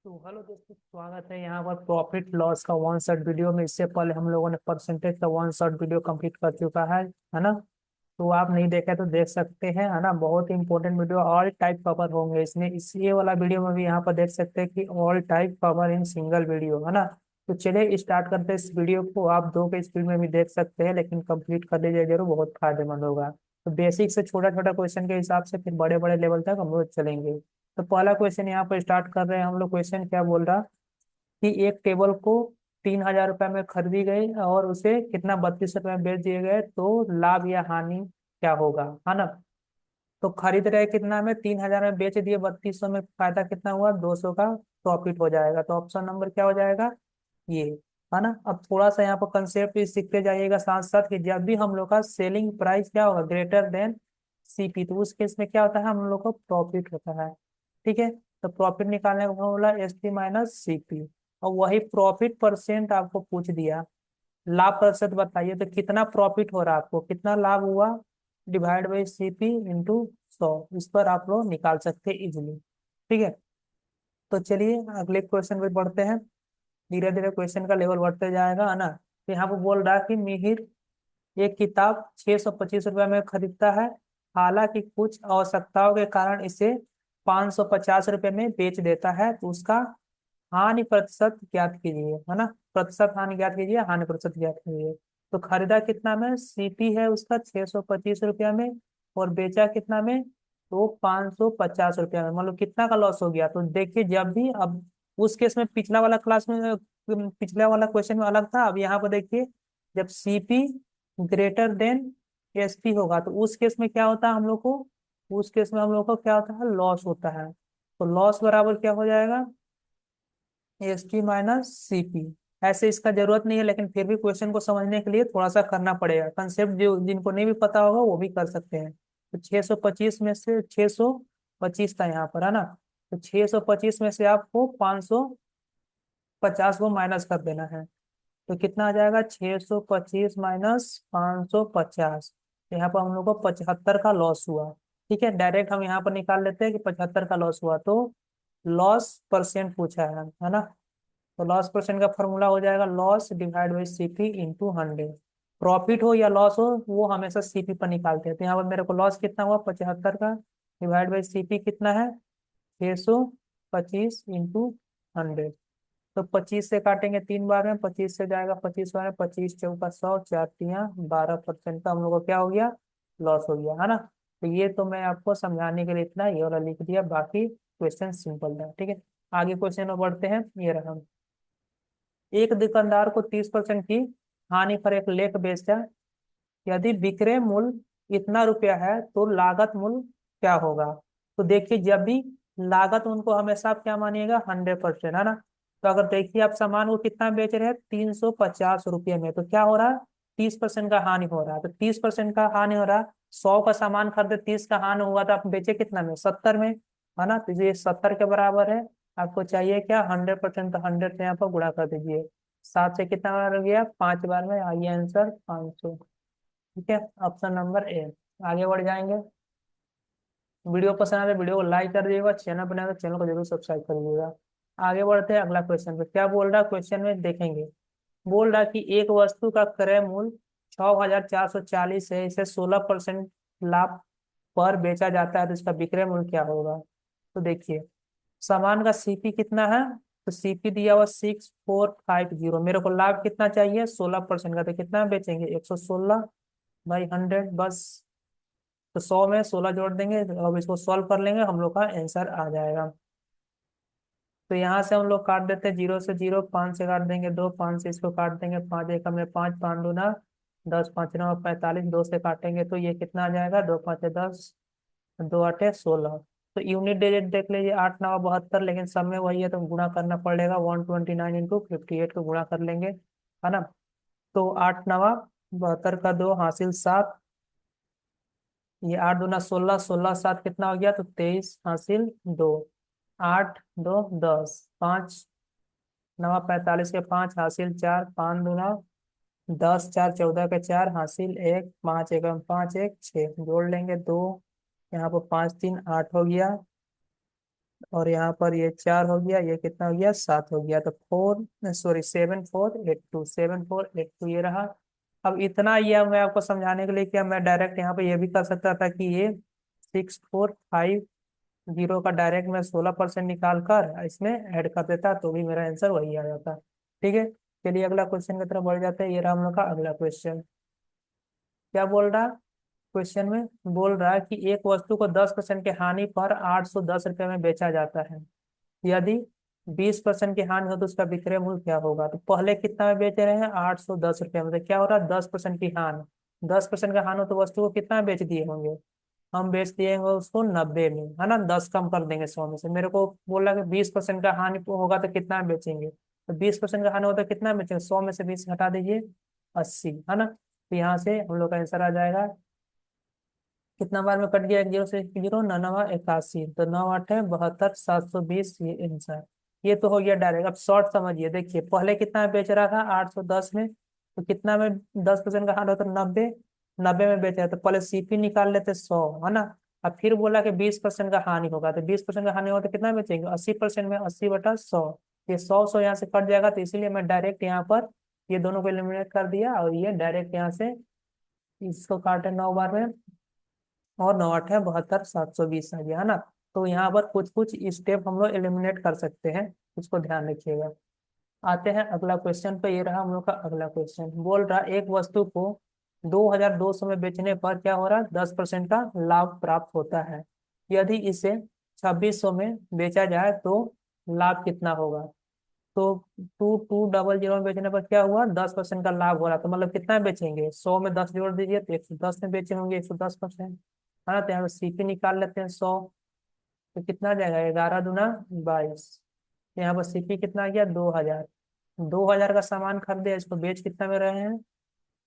तो हेलो दोस्तों, स्वागत है यहाँ पर प्रॉफिट लॉस का वन शॉट वीडियो में। इससे पहले हम लोगों ने परसेंटेज का वन शॉट वीडियो कंप्लीट कर चुका है ना। तो आप नहीं देखे तो देख सकते हैं, है ना। बहुत ही important video, all type cover होंगे इसमें। इस ये वाला वीडियो में भी यहाँ पर देख सकते हैं कि all type cover in single video, है ना। तो चलिए स्टार्ट करते हैं इस वीडियो को। आप दो के स्पीड में भी देख सकते हैं, लेकिन कंप्लीट कर लीजिए जरूर, बहुत फायदेमंद होगा। तो बेसिक से छोटा छोटा क्वेश्चन के हिसाब से फिर बड़े बड़े लेवल तक हम लोग चलेंगे। तो पहला क्वेश्चन यहाँ पर स्टार्ट कर रहे हैं हम लोग। क्वेश्चन क्या बोल रहा कि एक टेबल को 3,000 रुपये में खरीदी गई और उसे कितना 32 रुपये में बेच दिए गए, तो लाभ या हानि क्या होगा, है ना। तो खरीद रहे कितना में, 3,000 में बेच दिए 3200 में, फायदा कितना हुआ, 200 का प्रॉफिट हो जाएगा। तो ऑप्शन नंबर क्या हो जाएगा, ये, है ना। अब थोड़ा सा यहाँ पर कंसेप्ट सीखते जाइएगा साथ साथ कि जब भी हम लोग का सेलिंग प्राइस क्या होगा, ग्रेटर देन सीपी, तो उस केस में क्या होता है, हम लोग को प्रॉफिट होता है। ठीक है। तो प्रॉफिट निकालने का फॉर्मूला एसपी माइनस सीपी। और वही प्रॉफिट परसेंट आपको पूछ दिया, लाभ प्रतिशत बताइए। तो कितना प्रॉफिट हो रहा है आपको, कितना लाभ हुआ, डिवाइड बाई सीपी इंटू 100। इस पर आप लोग निकाल सकते हैं इजिली। ठीक है। तो चलिए अगले क्वेश्चन पे बढ़ते हैं। धीरे धीरे क्वेश्चन का लेवल बढ़ते जाएगा, है ना। तो यहाँ पे बोल रहा है कि मिहिर एक किताब 625 रुपये में खरीदता है, हालांकि कुछ आवश्यकताओं के कारण इसे 550 रुपये में बेच देता है। तो उसका हानि प्रतिशत ज्ञात कीजिए, है ना। प्रतिशत हानि ज्ञात कीजिए, हानि प्रतिशत ज्ञात कीजिए। तो खरीदा कितना में, सीपी है उसका 625 रुपया में, और बेचा कितना में, तो 550 रुपया में। मतलब कितना का लॉस हो गया। तो देखिए, जब भी अब उस केस में पिछला वाला क्लास में, पिछला वाला क्वेश्चन में अलग था। अब यहाँ पर देखिए, जब सीपी ग्रेटर देन एसपी होगा, तो उस केस में क्या होता है हम लोग को, उस केस में हम लोग को क्या होता है, लॉस होता है। तो लॉस बराबर क्या हो जाएगा, एस टी माइनस सीपी। ऐसे इसका जरूरत नहीं है, लेकिन फिर भी क्वेश्चन को समझने के लिए थोड़ा सा करना पड़ेगा। कंसेप्ट जो जिनको नहीं भी पता होगा वो भी कर सकते हैं। तो 625 में से 625 था यहाँ पर, है ना। तो 625 में से आपको 550 को माइनस कर देना है। तो कितना आ जाएगा, 625 माइनस 550। यहाँ पर हम लोग को 75 का लॉस हुआ। ठीक है, डायरेक्ट हम यहाँ पर निकाल लेते हैं कि 75 का लॉस हुआ। तो लॉस परसेंट पूछा है ना। तो लॉस परसेंट का फॉर्मूला हो जाएगा loss divide by CP into 100। Profit हो या लॉस हो, वो हमेशा सीपी पर निकालते हैं। तो यहाँ पर मेरे को लॉस कितना हुआ, 75 का, डिवाइड बाई सीपी कितना है, 625 इंटू 100। तो 25 से काटेंगे 3 बार में, 25 से जाएगा 25 बार में, 25 × 4 = 100, 4×3 = 12% का हम लोग को क्या हो गया, लॉस हो गया, है ना। तो ये तो मैं आपको समझाने के लिए इतना ये वाला लिख दिया, बाकी क्वेश्चन सिंपल था। ठीक है, आगे क्वेश्चन में बढ़ते हैं। ये रहा, एक दुकानदार को 30% की हानि पर एक लेख बेचा। यदि विक्रय मूल्य इतना रुपया है तो लागत मूल्य क्या होगा। तो देखिए, जब भी लागत उनको हमेशा आप क्या मानिएगा, 100%, है ना। तो अगर देखिए आप सामान को कितना बेच रहे हैं, 350 रुपये में, तो क्या हो रहा है, 30% का हानि हो रहा है। तो 30% का हानि हो रहा है, 100 का सामान खरीदे, 30 का हानि हुआ, तो आप बेचे कितना में, 70 में, है ना। तो ये 70 के बराबर है। आपको चाहिए क्या, 100%, तो 100 से यहाँ पर गुणा कर दीजिए। 7 से कितना बार हो गया, 5 बार में, आइए आंसर 500। ठीक है, ऑप्शन नंबर ए। आगे बढ़ जाएंगे। वीडियो पसंद आए तो वीडियो को लाइक कर दीजिएगा, चैनल बनाए तो चैनल को जरूर सब्सक्राइब कर दीजिएगा। आगे बढ़ते हैं अगला क्वेश्चन पे। क्या बोल रहा है क्वेश्चन में देखेंगे। बोल रहा है कि एक वस्तु का क्रय मूल्य 6,440 है, इसे 16% लाभ पर बेचा जाता है, तो इसका विक्रय मूल्य क्या होगा। तो देखिए, सामान का सीपी कितना है, तो सीपी दिया हुआ 6450। मेरे को लाभ कितना चाहिए, 16% का। तो कितना बेचेंगे, 116/100 बस। तो 100 में 16 जोड़ देंगे, अब इसको सॉल्व कर लेंगे, हम लोग का आंसर आ जाएगा। तो यहाँ से हम लोग काट देते हैं, 0 से 0, 5 से काट देंगे 2, 5 से इसको काट देंगे, 5 एकम में 5, 5 दूना 10, 5 9 45, 2 से काटेंगे तो ये कितना आ जाएगा, 2 5 10, 2 8 16। तो यूनिट डिजिट देख लीजिए, 8 9 72, लेकिन सब में वही है तो गुणा करना पड़ेगा, 129 इंटू 58 को गुणा कर लेंगे, है ना। तो 8 9 72 का 2 हासिल 7, ये 8 दूना 16, 16 7 कितना हो गया, तो 23 हासिल 2, 8 2 10, 5 9 45 के 5 हासिल 4, 5 दूना 10, 4 14 के 4 हासिल 1, 5 एकम 5 1 6, जोड़ लेंगे 2, यहाँ पर 5 3 8 हो गया, और यहाँ पर ये 4 हो गया, ये कितना हो गया, 7 हो गया। तो 7 4 8 2 ये रहा। अब इतना ये मैं आपको समझाने के लिए क्या मैं डायरेक्ट यहाँ पे ये भी कर सकता था कि ये 6450 का डायरेक्ट मैं 16% निकाल कर इसमें ऐड कर देता, तो भी मेरा आंसर वही आ जाता। ठीक है, चलिए अगला क्वेश्चन की तरफ बढ़ जाते हैं। ये रहा हम लोग का अगला क्वेश्चन। क्या बोल रहा, क्वेश्चन में बोल रहा है कि एक वस्तु को 10% की हानि पर 810 रुपये में बेचा जाता है। यदि 20% की हानि हो तो उसका विक्रय मूल्य क्या होगा। तो पहले कितना में बेच रहे हैं, 810 रुपये में। तो क्या हो रहा है, 10% की हानि। 10% का हानि हो तो वस्तु को कितना में बेच दिए होंगे, हम बेच दिए होंगे उसको 90 में, है ना। 10 कम कर देंगे 100 में से। मेरे को बोला कि 20% का हानि होगा तो कितना में बेचेंगे। तो 20% का हानि होता है कितना में बेचेंगे, 100 में से 20 घटा दीजिए, 80, है ना। तो यहाँ से हम लोग का आंसर आ जाएगा, कितना बार में कट गया, एक जीरो से एक जीरो, 9 9 81, तो 9 8 72 720, ये आंसर। ये तो हो गया डायरेक्ट। अब शॉर्ट समझिए, देखिए पहले कितना में बेच रहा था, 810 में, तो कितना में 10% का हाथ होता है, 90। 90 में बेच रहा है तो पहले सीपी निकाल लेते 100, है ना। अब फिर बोला कि 20% का हानि होगा, तो 20% का हानि होगा तो कितना बेचेंगे, 80% में 80/100। ये 100 यहाँ से कट जाएगा, तो इसीलिए मैं डायरेक्ट यहाँ पर ये दोनों को एलिमिनेट कर दिया, और ये डायरेक्ट यहाँ से इसको काटे 9 बार में, और 9 8 72 720 आ गया, है ना। तो यहाँ पर कुछ कुछ स्टेप हम लोग एलिमिनेट कर सकते हैं, इसको ध्यान रखिएगा। आते हैं अगला क्वेश्चन पे। ये रहा हम लोग का अगला क्वेश्चन। बोल रहा एक वस्तु को 2200 में बेचने पर क्या हो रहा है, 10% का लाभ प्राप्त होता है। यदि इसे 2600 में बेचा जाए तो लाभ कितना होगा। तो 2200 में बेचने पर क्या हुआ, 10% का लाभ हो रहा, तो मतलब कितना बेचेंगे, 100 में 10 जोड़ दीजिए तो 110 में बेचे होंगे, 110%, है ना। तो यहाँ पे सीपी निकाल लेते हैं 100, तो कितना आ जाएगा, 11 दूना 22। यहाँ पर सीपी कितना आ गया, 2000। 2000 का सामान खरीदे, इसको बेच कितना में रहे हैं,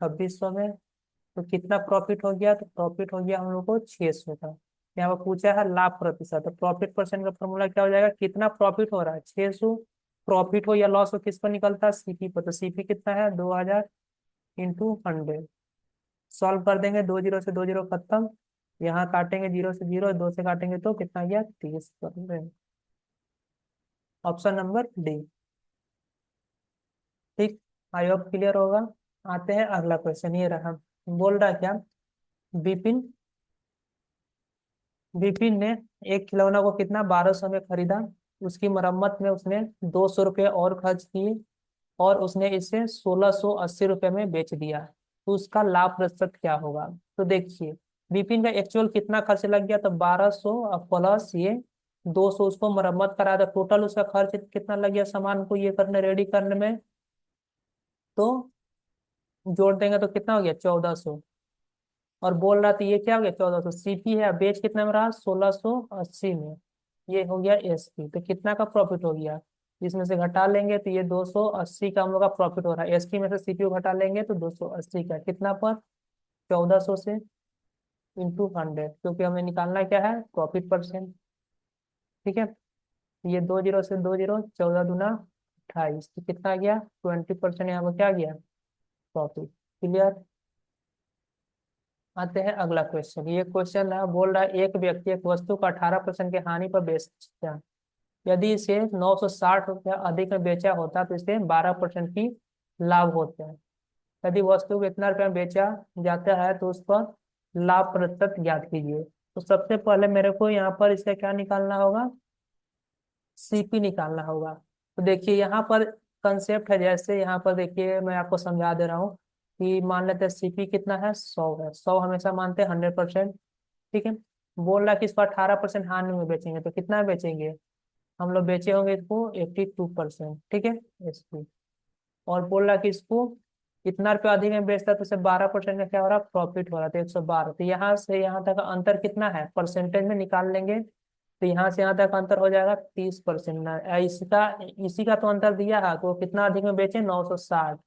2600 में। तो कितना प्रॉफिट हो गया, तो प्रॉफिट हो गया हम लोग को 600 का। यहाँ पर पूछा है लाभ प्रतिशत, तो प्रॉफिट परसेंट का फॉर्मूला क्या हो जाएगा, कितना प्रॉफिट हो रहा है, 600। प्रॉफिट हो या लॉस हो किस पर निकलता है, सीपी पर। तो सीपी कितना है, 2000 इंटू 100। सॉल्व कर देंगे, 2 जीरो से 2 जीरो खत्म, यहाँ काटेंगे जीरो से जीरो, 2 से काटेंगे तो कितना गया, 30 कर देंगे। Option number D. ठीक, आई होप क्लियर होगा। आते हैं अगला क्वेश्चन। ये रहा, बोल रहा क्या, विपिन विपिन ने एक खिलौना को कितना 1200 में खरीदा। उसकी मरम्मत में उसने 200 रुपये और खर्च किए, और उसने इसे 1680 रुपये में बेच दिया। तो उसका लाभ प्रतिशत क्या होगा। तो देखिए, विपिन का एक्चुअल कितना खर्च लग गया, तो 1200 प्लस ये 200 उसको मरम्मत करा था, टोटल उसका खर्च कितना लग गया सामान को ये करने, रेडी करने में। तो जोड़ देंगे तो कितना हो गया, 1400। और बोल रहा था ये क्या हो गया, 1400। सीपी है, बेच कितने में रहा, 1680 में। ये हो गया एसपी, तो कितना का प्रॉफिट हो गया, इसमें से घटा लेंगे तो ये 280 का हम लोग का प्रॉफिट हो रहा है। एसपी में से सीपीयू घटा लेंगे तो 280 का, कितना पर, 1400 से इंटू 100, क्योंकि हमें निकालना क्या है, प्रॉफिट परसेंट। ठीक है, ये 2 जीरो से 2 जीरो, 14 दूना 28, तो कितना आ गया, 20% यहाँ पर क्या गया, प्रॉफिट। क्लियर। आते हैं अगला क्वेश्चन। ये क्वेश्चन है, बोल रहा है एक व्यक्ति एक वस्तु को 18% की हानि पर बेचता है। यदि इसे 960 रुपया अधिक में बेचा होता तो इसे 12% की लाभ होता है। यदि वस्तु को इतना रुपया में बेचा जाता है तो उस पर लाभ प्रतिशत ज्ञात कीजिए। तो सबसे पहले मेरे को यहाँ पर इसका क्या निकालना होगा, सीपी निकालना होगा। तो देखिए यहाँ पर कंसेप्ट है, जैसे यहाँ पर देखिए मैं आपको समझा दे रहा हूँ कि मान लेते हैं सीपी कितना है, 100 है। 100 हमेशा मानते हैं 100%। ठीक है, बोल रहा है कि इसको 18% हानि में बेचेंगे, तो कितना बेचेंगे, हम लोग बेचे होंगे इसको 82%। ठीक है, इसको। और बोल रहा है कि इसको इतना रुपया अधिक में बेचता है तो इसे 12% का क्या हो रहा है, प्रॉफिट हो रहा था, 112। तो यहाँ से यहाँ तक अंतर कितना है, परसेंटेज में निकाल लेंगे, तो यहाँ से यहाँ तक अंतर हो जाएगा 30%। ना इसका, इसी का तो अंतर दिया है, तो कितना अधिक में बेचे, 960,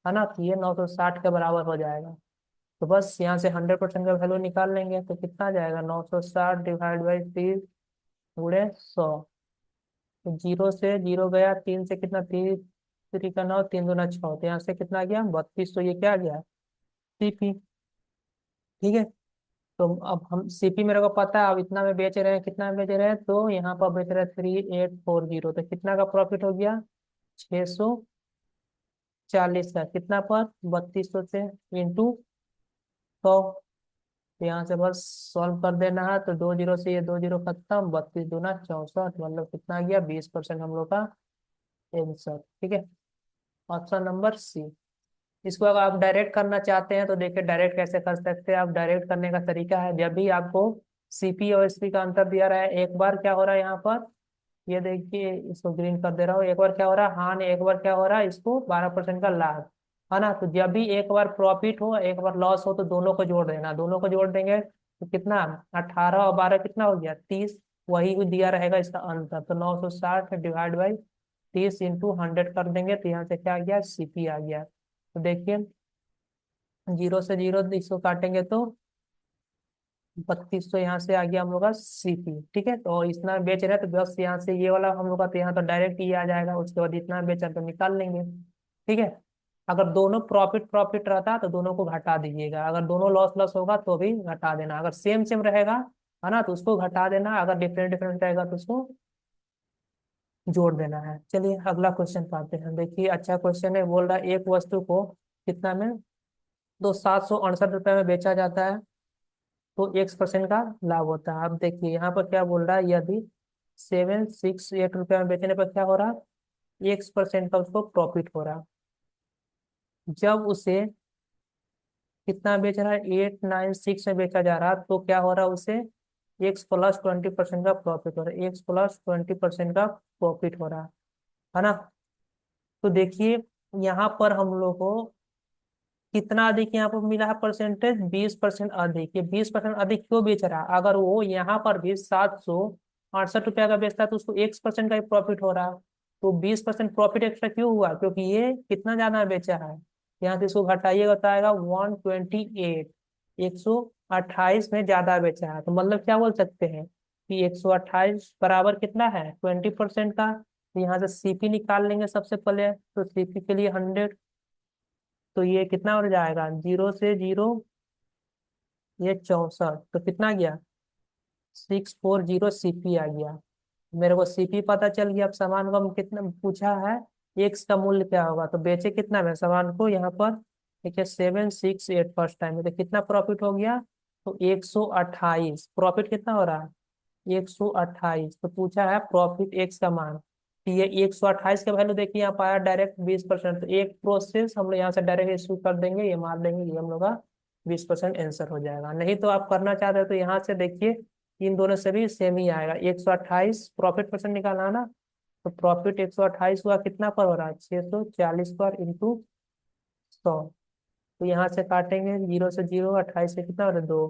है ना। तो ये 960 के बराबर हो जाएगा। तो बस यहाँ से 100% का वैल्यू निकाल लेंगे, तो कितना आ जाएगा, 960 डिवाइड बाई 30 गुणे 100। तो जीरो से जीरो गया, तीन से कितना, तीन, 3 का 9, 3 दूना 6, तो यहाँ से कितना आ गया, 32। तो ये क्या आ गया, सीपी। ठीक है, तो अब हम सीपी मेरे को पता है, अब इतना में बेच रहे हैं, कितना में बेच रहे हैं, तो यहाँ पर बेच रहे हैं 3840, तो कितना का प्रॉफिट हो गया, 640 का, कितना पर 3200 से इंटू 100। तो यहाँ से बस सॉल्व कर देना है, तो 2 जीरो से ये 2 जीरो खत्म, 32 दूना 64, मतलब कितना आ गया, 20% हम लोग का आंसर। ठीक है, ऑप्शन नंबर सी। इसको अगर आप डायरेक्ट करना चाहते हैं तो देखिए डायरेक्ट कैसे कर सकते हैं आप। डायरेक्ट करने का तरीका है, जब भी आपको सीपी और एसपी का अंतर दिया रहा है, एक बार क्या हो रहा है यहाँ पर, ये देखिए इसको ग्रीन कर दे रहा हूँ, एक बार क्या हो रहा है हानि, एक बार क्या हो रहा है इसको 12% का लाभ, है ना। तो जब भी एक बार प्रॉफिट हो एक बार लॉस हो तो दोनों को जोड़ देना, दोनों को जोड़ देंगे तो कितना, 18 और 12 कितना हो गया, 30। वही दिया रहेगा इसका अंतर, तो 960 डिवाइड बाई 30 इंटू 100 कर देंगे, तो यहाँ से क्या आ गया, सीपी आ गया। तो देखिए जीरो से जीरो इसको काटेंगे तो 3200 यहाँ से आ गया हम लोग का सीपी। ठीक है, तो इतना बेच रहे हैं तो बस यहाँ से ये वाला हम लोग का, तो यहाँ तो डायरेक्ट ये आ जाएगा, उसके बाद इतना बेचा तो निकाल लेंगे। ठीक है, अगर दोनों प्रॉफिट प्रॉफिट रहता तो दोनों को घटा दीजिएगा, अगर दोनों लॉस लॉस होगा तो भी घटा देना, अगर सेम सेम रहेगा है ना तो उसको घटा देना, अगर डिफरेंट डिफरेंट रहेगा तो उसको जोड़ देना है। चलिए अगला क्वेश्चन पाते हैं। देखिए अच्छा क्वेश्चन है, बोल रहा है एक वस्तु को कितना में, तो 768 रुपये में बेचा जाता है, तो X% का लाभ होता है। अब देखिए यहाँ पर क्या बोल रहा है, यदि 768 रुपये में बेचने पर क्या हो रहा है, X% का उसको प्रॉफिट हो रहा है। जब उसे कितना बेच रहा है, 896 में बेचा जा रहा है, तो क्या हो रहा है, उसे X+20% का प्रॉफिट हो रहा है, X+20% का प्रॉफिट हो रहा है ना। तो देखिए यहाँ पर हम लोग को कितना अधिक यहाँ पर मिला है परसेंटेज, 20% अधिक। ये 20% अधिक क्यों बेच रहा है, अगर वो यहाँ पर भी 768 रुपया का बेचता है तो उसको X% का ही प्रॉफिट हो रहा है, तो 20% प्रॉफिट एक्स्ट्रा क्यों हुआ, क्योंकि ये कितना ज्यादा बेचा है। यहाँ से इसको घटाइएगा तो आएगा 128, 128 में ज्यादा बेचा है, तो मतलब क्या बोल सकते हैं कि 128 बराबर कितना है, 20% का। तो यहाँ से सीपी निकाल लेंगे सबसे पहले, तो सीपी के लिए 100, तो ये कितना हो जाएगा, जीरो से जीरो ये 64, तो कितना गया, 640 सीपी आ गया। मेरे को सीपी पता चल गया। अब सामान को हम कितना पूछा है, एक्स का मूल्य क्या होगा, तो बेचे कितना में सामान को यहाँ पर, देखिए 768 फर्स्ट टाइम में, तो कितना प्रॉफिट हो गया, तो 128, प्रॉफिट कितना हो रहा है 128, तो पूछा है प्रॉफिट एक्स का मान, तो ये 128 का वैल्यू देखिए यहाँ पाया डायरेक्ट 20%, तो एक प्रोसेस हम लोग यहाँ से डायरेक्ट इशू कर देंगे, ये मार देंगे, ये हम लोग का 20% आंसर हो जाएगा। नहीं तो आप करना चाहते हैं तो यहाँ से देखिए इन दोनों से भी सेम ही आएगा, 128 प्रॉफिट परसेंट निकालना है ना, तो प्रॉफिट 128 हुआ कितना पर हो रहा है, 640 पर इंटू 100। तो यहाँ से काटेंगे जीरो से जीरो, 28 से कितना हो रहा है, 2,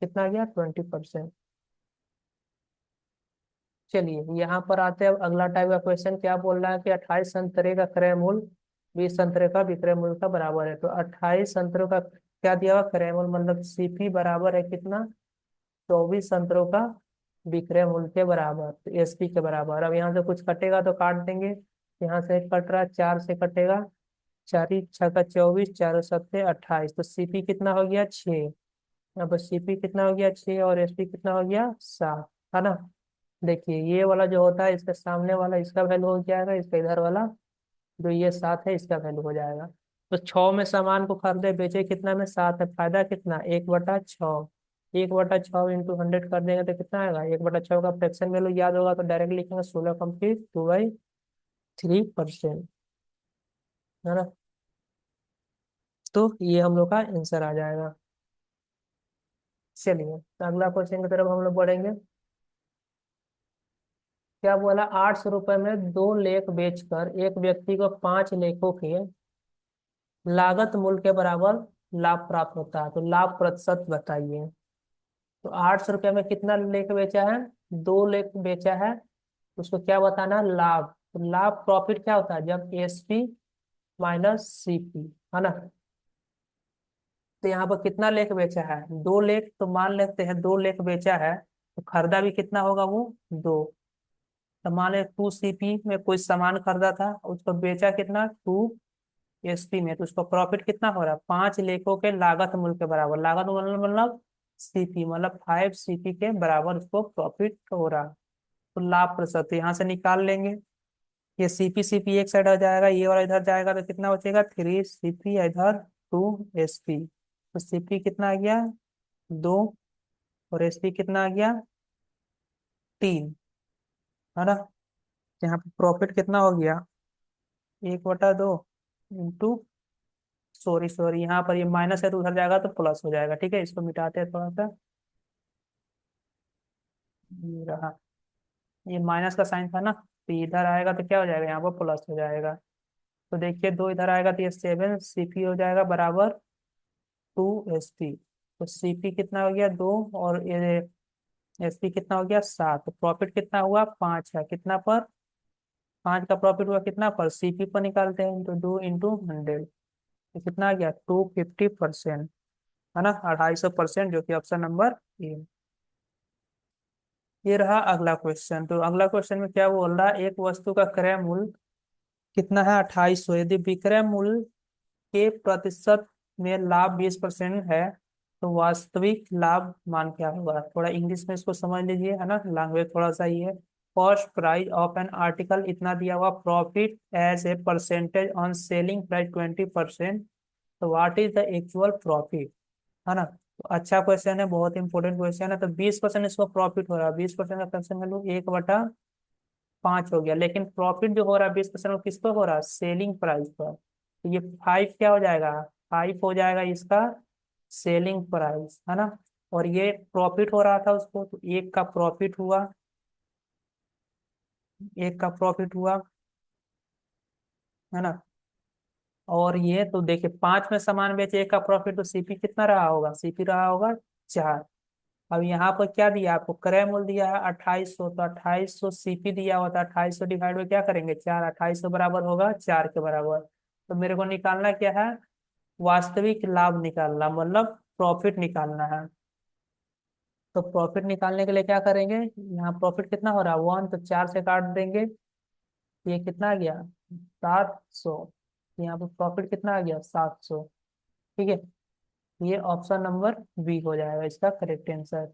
कितना गया 20%। चलिए यहाँ पर आते हैं, अब अगला टाइप का क्वेश्चन क्या बोल रहा है कि 28 संतरे का क्रय मूल्य 20 संतरे का विक्रय मूल्य का बराबर है। तो 28 संतरों का क्या दिया हुआ क्रय मूल्य, मतलब सीपी बराबर है कितना, 24 संतरों का विक्रय मूल्य के बराबर, तो एसपी के बराबर। अब यहाँ से कुछ कटेगा तो काट देंगे, यहाँ से कट रहा है, 4 से कटेगा, 4 6 का 24, 4 7 28, तो सीपी कितना हो गया 6। अब सीपी कितना हो गया 6 और एसपी कितना हो गया 7, है ना। देखिए ये वाला जो होता है इसका सामने वाला इसका वैल्यू हो जाएगा, इसका इधर वाला जो ये 7 है इसका वैल्यू हो जाएगा। तो 6 में सामान को खरीदे बेचे कितना में, 7 है, फायदा कितना 1/6, 1/6 इंटू 100 कर देंगे तो कितना आएगा, 1/6 का फ्रैक्शन वैल्यू याद होगा तो डायरेक्ट लिखेंगे 16 कंप्लीट 2/3%, है ना। तो ये हम लोग का आंसर आ जाएगा। चलिए तो अगला क्वेश्चन की तरफ हम लोग बढ़ेंगे। क्या बोला, 800 रुपये में 2 लेख बेचकर एक व्यक्ति को 5 लेखों के लागत मूल्य के बराबर लाभ प्राप्त होता है, तो लाभ प्रतिशत बताइए। तो 800 रुपये में कितना लेख बेचा है, 2 लेख बेचा है, उसको क्या बताना, लाभ। तो लाभ प्रॉफिट क्या होता है, जब एसपी माइनस सीपी, है ना। तो यहाँ पर कितना लेख बेचा है, 2 लेख, तो मान लेते हैं 2 लेख बेचा है, तो खरीदा भी कितना होगा वो 2। तो मान ले 2 सीपी में कोई सामान खरीदा था, उसको बेचा कितना 2 एसपी में, तो उसका प्रॉफिट कितना हो रहा है, 5 लेखों के लागत मूल्य के बराबर। लागत मूल्य मतलब सीपी मतलब 5 सीपी के बराबर उसको प्रॉफिट हो रहा। तो लाभ प्रतिशत यहाँ से निकाल लेंगे। ये सीपी सीपी एक साइड आ जाएगा, ये वाला इधर जाएगा तो कितना बचेगा 3 सीपी, इधर 2 एसपी। तो सीपी कितना आ गया 2, और एसपी कितना आ गया 3, है ना। यहाँ पे प्रॉफिट कितना हो गया 1/2 इंटू, सॉरी सॉरी यहाँ पर ये माइनस है तो उधर जाएगा तो प्लस हो जाएगा। ठीक है, इसको मिटाते हैं थोड़ा सा। ये रहा, ये माइनस का साइन था ना, तो ये इधर आएगा तो क्या हो जाएगा यहाँ पर प्लस हो जाएगा। तो देखिए 2 इधर आएगा तो ये 7 सीपी हो जाएगा बराबर 2 एसपी। तो सीपी कितना हो गया 2, और ये एसपी कितना हो गया 7। तो प्रॉफिट कितना हुआ 5 है, कितना पर 5 का प्रॉफिट हुआ कितना पर सीपी पर निकालते हैं, इंटू 2 इंटू 100। तो कितना आ गया 250%, है ना, 250%, जो कि ऑप्शन नंबर ए। ये रहा अगला क्वेश्चन। तो अगला क्वेश्चन में क्या बोल रहा है, एक वस्तु का क्रय मूल्य कितना है 2800, यदि विक्रय मूल्य के प्रतिशत में लाभ 20% है तो वास्तविक लाभ मान क्या होगा। थोड़ा इंग्लिश में इसको समझ लीजिए, है ना, लैंग्वेज थोड़ा सा ही है। Cost price of an article इतना दिया हुआ, profit as a percentage on selling price 20%, तो what is the actual profit, है ना। तो अच्छा क्वेश्चन है, बहुत इंपॉर्टेंट क्वेश्चन है। तो 20% इसको प्रॉफिट हो रहा है, 20% का कंसेंट वैल्यू 1/5 हो गया। लेकिन प्रॉफिट जो हो रहा है 20% वो किस पर हो रहा है, सेलिंग प्राइस पर। तो ये 5 क्या हो जाएगा, 5 हो जाएगा इसका सेलिंग प्राइस, है ना। और ये प्रॉफिट हो रहा था उसको, तो 1 का प्रॉफिट हुआ, है ना। और ये तो देखिए 5 में सामान बेचे, 1 का प्रॉफिट, तो सीपी कितना रहा होगा, सीपी रहा होगा 4। अब यहाँ पर क्या दिया आपको, क्रय मूल्य दिया है 2800, तो 2800 सीपी दिया हुआ था, 2800 डिवाइड में क्या करेंगे 4, 2800 बराबर होगा 4 के बराबर। तो मेरे को निकालना क्या है, वास्तविक लाभ निकालना, मतलब प्रॉफिट निकालना है। तो प्रॉफिट निकालने के लिए क्या करेंगे, यहाँ प्रॉफिट कितना हो रहा है 1, तो 4 से काट देंगे, ये कितना आ गया 700। यहाँ पर प्रॉफिट कितना आ गया 700। ठीक है, ये ऑप्शन नंबर बी हो जाएगा इसका करेक्ट आंसर।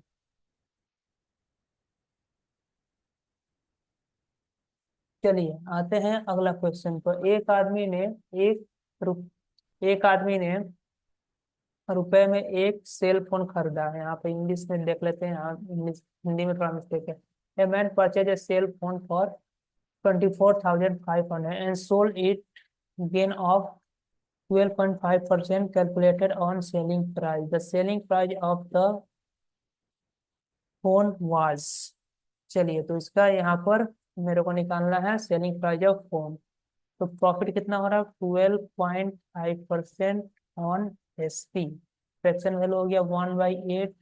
चलिए आते हैं अगला क्वेश्चन पर। एक रुप एक आदमी ने रुपए में एक सेल फोन खरीदा है। यहाँ पे इंग्लिश में देख लेते हैं, यहाँ इंग्लिश हिंदी में थोड़ा मिस्टेक है। A man purchase a cell phone for 24,500 and sold it gain of 12.5% calculated on selling price. The selling price of the phone was, चलिए तो इसका यहाँ पर मेरे को निकालना है सेलिंग प्राइस ऑफ फोन। तो प्रॉफिट कितना हो रहा है 12.5% ऑन एसपी। फ्रैक्शन वैल्यू हो गया 1/8।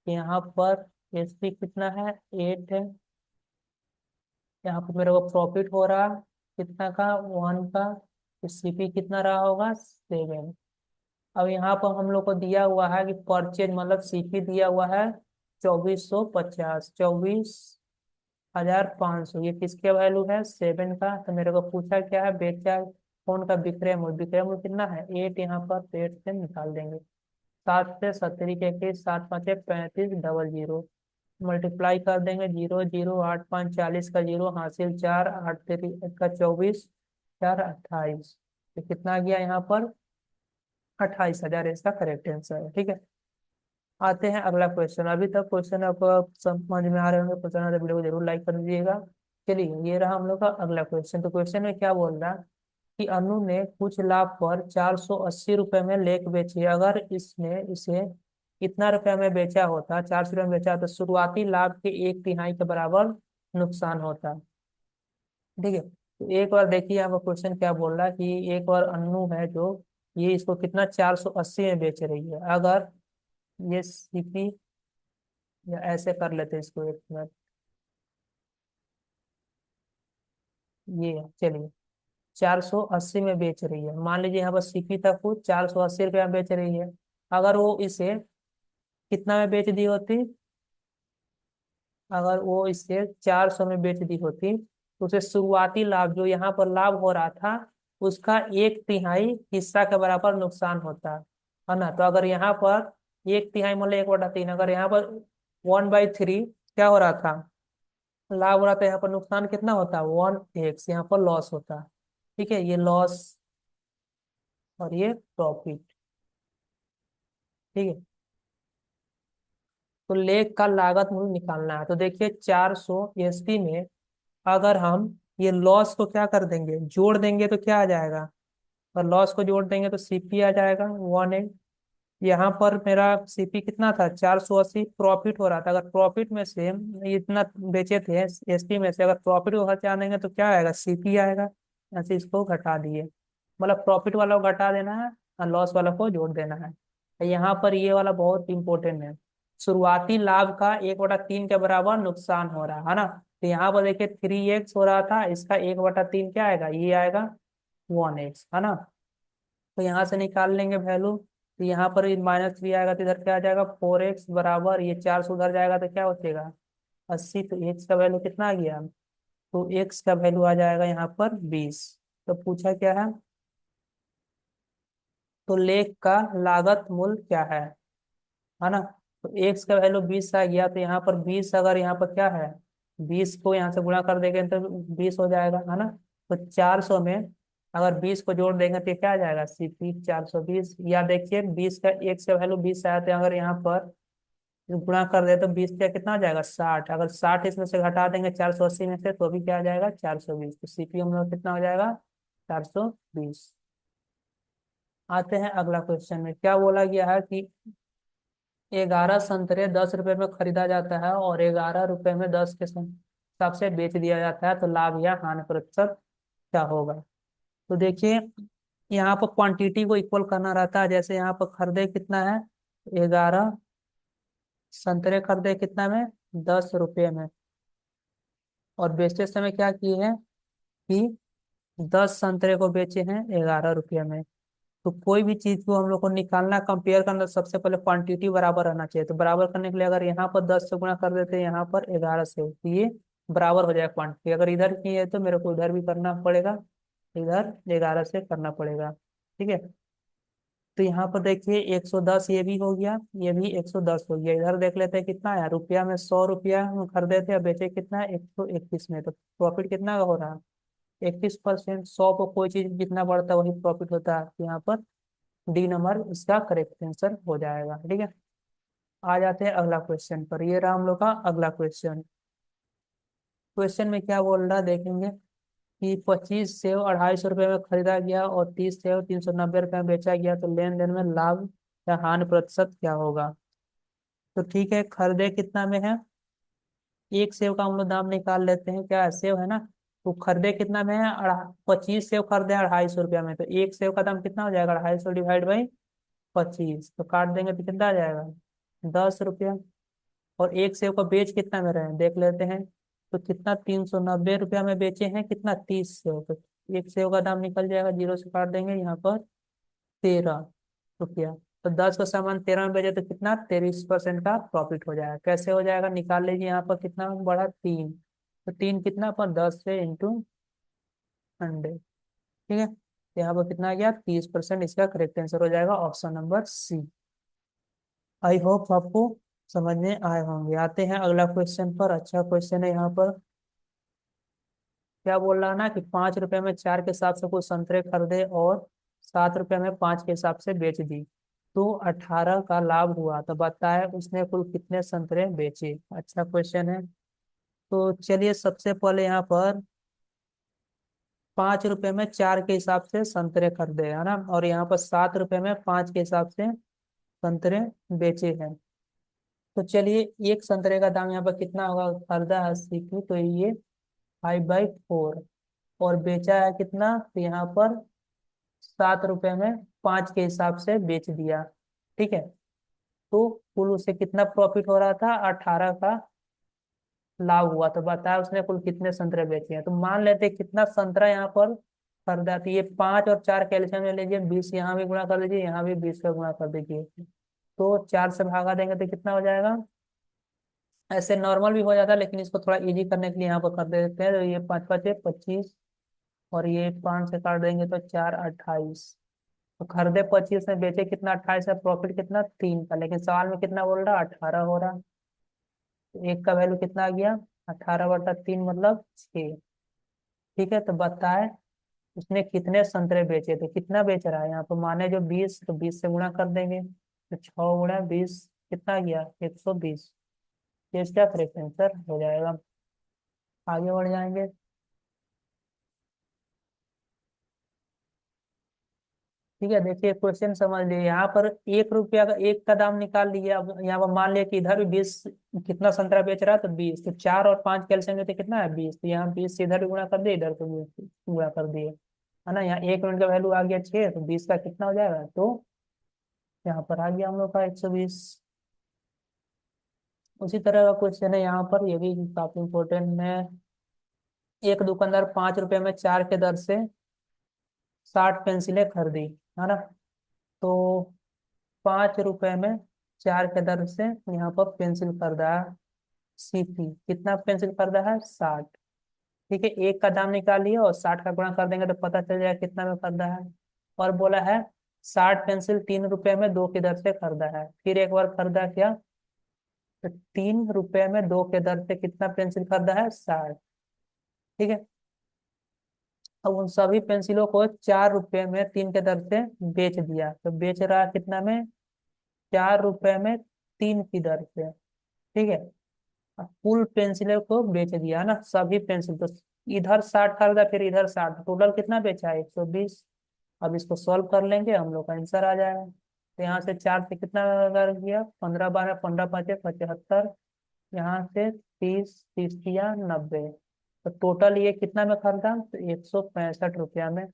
यहाँ पर एसपी कितना है 8 है। यहाँ पर मेरे को प्रॉफिट हो रहा कितना का 1 का, तो सीपी कितना रहा होगा 7। अब यहाँ पर हम लोग को दिया हुआ है कि परचेज मतलब सीपी दिया हुआ है 2450, 24,500, ये किसके वैल्यू है 7 का। तो मेरे को पूछा क्या है, बेचा फोन का विक्रय मूल्य, विक्रय मूल्य कितना है 8, यहाँ पर 8 से निकाल देंगे। 7 से 70 के 21, 7 5 35 डबल जीरो, मल्टीप्लाई कर देंगे, 0 0 8 5 40 का 0 हासिल 4, 8 3 का 24, 4 28। तो कितना आ गया यहाँ पर 28,000, इसका करेक्ट आंसर है। ठीक है, आते हैं अगला क्वेश्चन। अभी तक क्वेश्चन आपको समझ में आ रहे होंगे, पसंद है तो वीडियो को जरूर लाइक कर दीजिएगा। चलिए ये रहा हम लोग का अगला क्वेश्चन। तो क्वेश्चन में क्या बोल रहा है कि अनु ने कुछ लाभ पर 480 रुपये में लेख बेची। अगर इसने इसे इतना रुपया में बेचा होता, 400 रुपये में बेचा, तो शुरुआती लाभ के 1/3 के बराबर नुकसान होता। ठीक है, तो एक बार देखिए यहाँ पर क्वेश्चन क्या बोल रहा है कि एक बार अनु है जो, ये इसको कितना 480 में बेच रही है। अगर ये सीपी, या ऐसे कर लेते हैं इसको, एक मिनट, ये चलिए 480 में बेच रही है। मान लीजिए यहाँ पर सीपी तक को 480 रुपया में बेच रही है। अगर वो इसे कितना में बेच दी होती, अगर वो इसे 400 में बेच दी होती, तो उसे शुरुआती लाभ जो यहाँ पर लाभ हो रहा था उसका 1/3 हिस्सा के बराबर नुकसान होता है ना। तो अगर यहाँ पर एक तिहाई मतलब 1/3। अगर यहाँ पर 1/3 क्या हो रहा था, लाभ हो रहा था, यहाँ पर नुकसान कितना होता है, 1x, यहाँ पर लॉस होता है। ठीक है, ये लॉस और ये प्रॉफिट। ठीक है, तो लेख का लागत मूल्य निकालना है। तो देखिए 400 ईस्वी में अगर हम ये लॉस को क्या कर देंगे, जोड़ देंगे तो क्या आ जाएगा, और लॉस को जोड़ देंगे तो सीपी आ जाएगा 1 यहाँ पर मेरा सीपी कितना था, 480 प्रॉफिट हो रहा था। अगर प्रॉफिट में से ये इतना बेचे थे एसपी में से, अगर प्रॉफिट को हटा देंगे तो क्या आएगा, सीपी आएगा। ऐसे इसको घटा दिए, मतलब प्रॉफिट वाला को घटा देना है और लॉस वाला को जोड़ देना है। तो यहाँ पर ये वाला बहुत इंपॉर्टेंट है। शुरुआती लाभ का 1/3 के बराबर नुकसान हो रहा है ना। तो यहाँ पर देखिए 3x हो रहा था, इसका 1/3 क्या आएगा, ये आएगा 1x, है ना। तो यहाँ से निकाल लेंगे वैल्यू। तो यहाँ पर -3 आएगा तो इधर क्या आ जाएगा, 4x बराबर, ये 4 से उधर जाएगा तो क्या बचेगा, 80। तो x का वैल्यू कितना आ गया, तो x का वैल्यू आ जाएगा यहाँ पर 20। तो पूछा क्या है, तो लेख का लागत मूल्य क्या है ना। तो x का वैल्यू 20 आ गया, तो यहाँ पर 20, अगर यहाँ पर क्या है, 20 को यहाँ से गुणा कर देंगे तो 20 हो जाएगा, है ना। तो 400 में अगर 20 को जोड़ देंगे तो ये क्या आ जाएगा, सीपी 420। या देखिए 20 का, x का वैल्यू 20 आया, तो अगर यहाँ पर गुणा कर दे तो 20 का कितना आ जाएगा, 60। अगर 60 इसमें से घटा देंगे 480 में से, तो भी क्या आ जाएगा, 420। तो सीपी हम लोग कितना हो जाएगा, 420। आते हैं अगला क्वेश्चन में, क्या बोला गया है कि 11 संतरे 10 रुपए में खरीदा जाता है और 11 रुपए में 10 के हिसाब से बेच दिया जाता है, तो लाभ या हानि प्रतिशत क्या होगा। तो देखिए यहाँ पर क्वांटिटी को इक्वल करना रहता है। जैसे यहाँ पर खरीदे कितना है, 11 संतरे खरीदे कितना में, 10 रुपये में, और बेचते समय क्या किए हैं कि 10 संतरे को बेचे हैं 11 रुपये में। तो कोई भी चीज को हम लोग को निकालना, कंपेयर करना, तो सबसे पहले क्वांटिटी बराबर रहना चाहिए। तो बराबर करने के लिए अगर यहाँ पर 10 से गुणा कर देते हैं, यहाँ पर 11 से, तो ये बराबर हो जाएगा क्वांटिटी। अगर इधर की है तो मेरे को इधर भी करना पड़ेगा, इधर 11 से करना पड़ेगा। ठीक है, तो यहाँ पर देखिए 110 ये भी हो गया, ये भी 110 हो गया। इधर देख लेते हैं कितना है, रुपया में 100 रुपया हम खरीदे थे, अब बेचे कितना है, 121 में। तो प्रॉफिट कितना का हो रहा है, 21%। 100 को कोई चीज जितना बढ़ता है वही प्रॉफिट होता है। तो यहाँ पर डी नंबर इसका करेक्ट आंसर हो जाएगा। ठीक है, आ जाते हैं अगला क्वेश्चन पर। ये रहा हम लोग का अगला क्वेश्चन। क्वेश्चन में क्या बोल रहा है देखेंगे कि 25 सेव 250 रुपये में खरीदा गया और 30 सेव 390 रुपये में बेचा गया, तो लेन देन में लाभ या हानि प्रतिशत क्या होगा। तो ठीक है, खरीदे कितना में है, एक सेव का हम लोग दाम निकाल लेते हैं, क्या है, सेव है ना। तो खरीदे कितना में है, 25 सेव खरीदे 250 रुपया में, तो एक सेव का दाम कितना हो जाएगा, 250 डिवाइड बाई 25, तो काट देंगे तो कितना आ जाएगा, 10 रुपया। और एक सेव का बेच कितना में रहे हैं देख लेते हैं, तो कितना, 390 रुपया में बेचे हैं, कितना, 30 सेव। तो एक सेव का दाम निकल जाएगा, जीरो से काट देंगे, यहाँ पर 13 रुपया। तो 10 का सामान 13 में बेचे तो कितना, 23% का प्रॉफिट हो जाएगा। कैसे हो जाएगा, निकाल लीजिए, यहाँ पर कितना बढ़ा, 3। तो 3 कितना पर 10 से इंटू 100। ठीक है, तो यहाँ पर कितना आ गया, 30%। इसका करेक्ट आंसर हो जाएगा option number C. I hope आपको समझ में आए होंगे। आते हैं अगला क्वेश्चन पर। अच्छा क्वेश्चन है यहाँ पर, क्या बोल रहा है ना कि 5 रुपए में 4 के हिसाब से कुछ संतरे खरीदे और 7 रुपए में 5 के हिसाब से बेच दी, तो 18 का लाभ हुआ, तो बताए उसने कुल कितने संतरे बेचे। अच्छा क्वेश्चन है। तो चलिए सबसे पहले यहाँ पर 5 रुपए में 4 के हिसाब से संतरे खरीदे, है ना, और यहाँ पर 7 रुपए में 5 के हिसाब से संतरे बेचे हैं। तो चलिए एक संतरे का दाम यहाँ पर कितना होगा, खरीदा 80 की, तो ये 5/4, और बेचा है कितना, तो यहाँ पर 7 रुपए में 5 के हिसाब से बेच दिया। ठीक है, तो कुल उसे कितना प्रॉफिट हो रहा था, 18 का लाभ हुआ। तो बताया उसने कुल कितने संतरे बेचे हैं। तो मान लेते हैं कितना संतरा यहाँ पर खरीदा, तो ये 5 और 4 कैल्शियम ले लीजिए, 20 यहाँ भी गुणा कर दीजिए, यहाँ भी 20 का गुणा कर दीजिए। तो 4 से भागा देंगे तो कितना हो जाएगा, ऐसे नॉर्मल भी हो जाता है लेकिन इसको थोड़ा इजी करने के लिए यहाँ पर कर देते हैं। तो ये 5 5 25, और ये 5 से काट देंगे तो 4 28। तो खरीदे 25 में, बेचे कितना 28 है, प्रॉफिट कितना 3 का, लेकिन सवाल में कितना बोल रहा 18 हो रहा। तो एक का वैल्यू कितना आ गया 18/3 मतलब 6। ठीक है, तो बताए उसने कितने संतरे बेचे थे, कितना बेच रहा है यहाँ पर, माने जो 20, तो 20 से गुणा कर देंगे, तो 6 × 20 कितना गया 120। ये इसका करेक्ट आंसर हो जाएगा। आगे बढ़ जाएंगे। ठीक है, देखिए क्वेश्चन समझ लिए, यहाँ पर 1 रुपया का एक का दाम निकाल लिया। अब यहाँ पर मान लिया कि इधर भी 20, कितना संतरा बेच रहा है तो 20, तो 4 और 5 कैलसियम में तो कितना है 20, तो यहाँ 20 से इधर भी गुणा कर दिए, इधर तो 20 गुणा कर दिए, है ना। यहाँ 1 यूनिट का वैल्यू आ गया 6, तो 20 का कितना हो जाएगा, तो यहाँ पर आ गया हम लोग का 120। उसी तरह का क्वेश्चन है यहाँ पर, ये भी काफी इंपॉर्टेंट है। एक दुकानदार 5 रुपए में 4 के दर से 60 पेंसिलें खरीदी, है ना। तो 5 रुपए में 4 के दर से यहाँ पर पेंसिल खरीदा है, सीपी कितना पेंसिल खरीदा है 60। ठीक है, एक का दाम निकालिए और 60 का गुणा कर देंगे तो पता चल जाएगा कितना में खरीदा है। और बोला है 60 पेंसिल 3 रुपए में 2 की दर से खरीदा है, फिर एक बार खरीदा क्या, तो 3 रुपए में 2 के दर से कितना पेंसिल खरीदा है 60। ठीक है, अब उन सभी पेंसिलों को 4 रुपए में 3 के दर से बेच दिया, तो बेच रहा है कितना में, 4 रुपए में 3 की दर से। ठीक है, अब कुल पेंसिलों को बेच दिया ना, सभी पेंसिल तो इधर 60 खरीदा, फिर इधर 60, टोटल कितना बेचा है 120। अब इसको सॉल्व कर लेंगे, हम लोग का आंसर आ जाएगा। तो यहाँ से 4 से कितना अगर किया, 15 12 15 5 75, यहाँ से 30 30 किया 90, तो टोटल ये कितना में खरीदा, तो 165 रुपया में।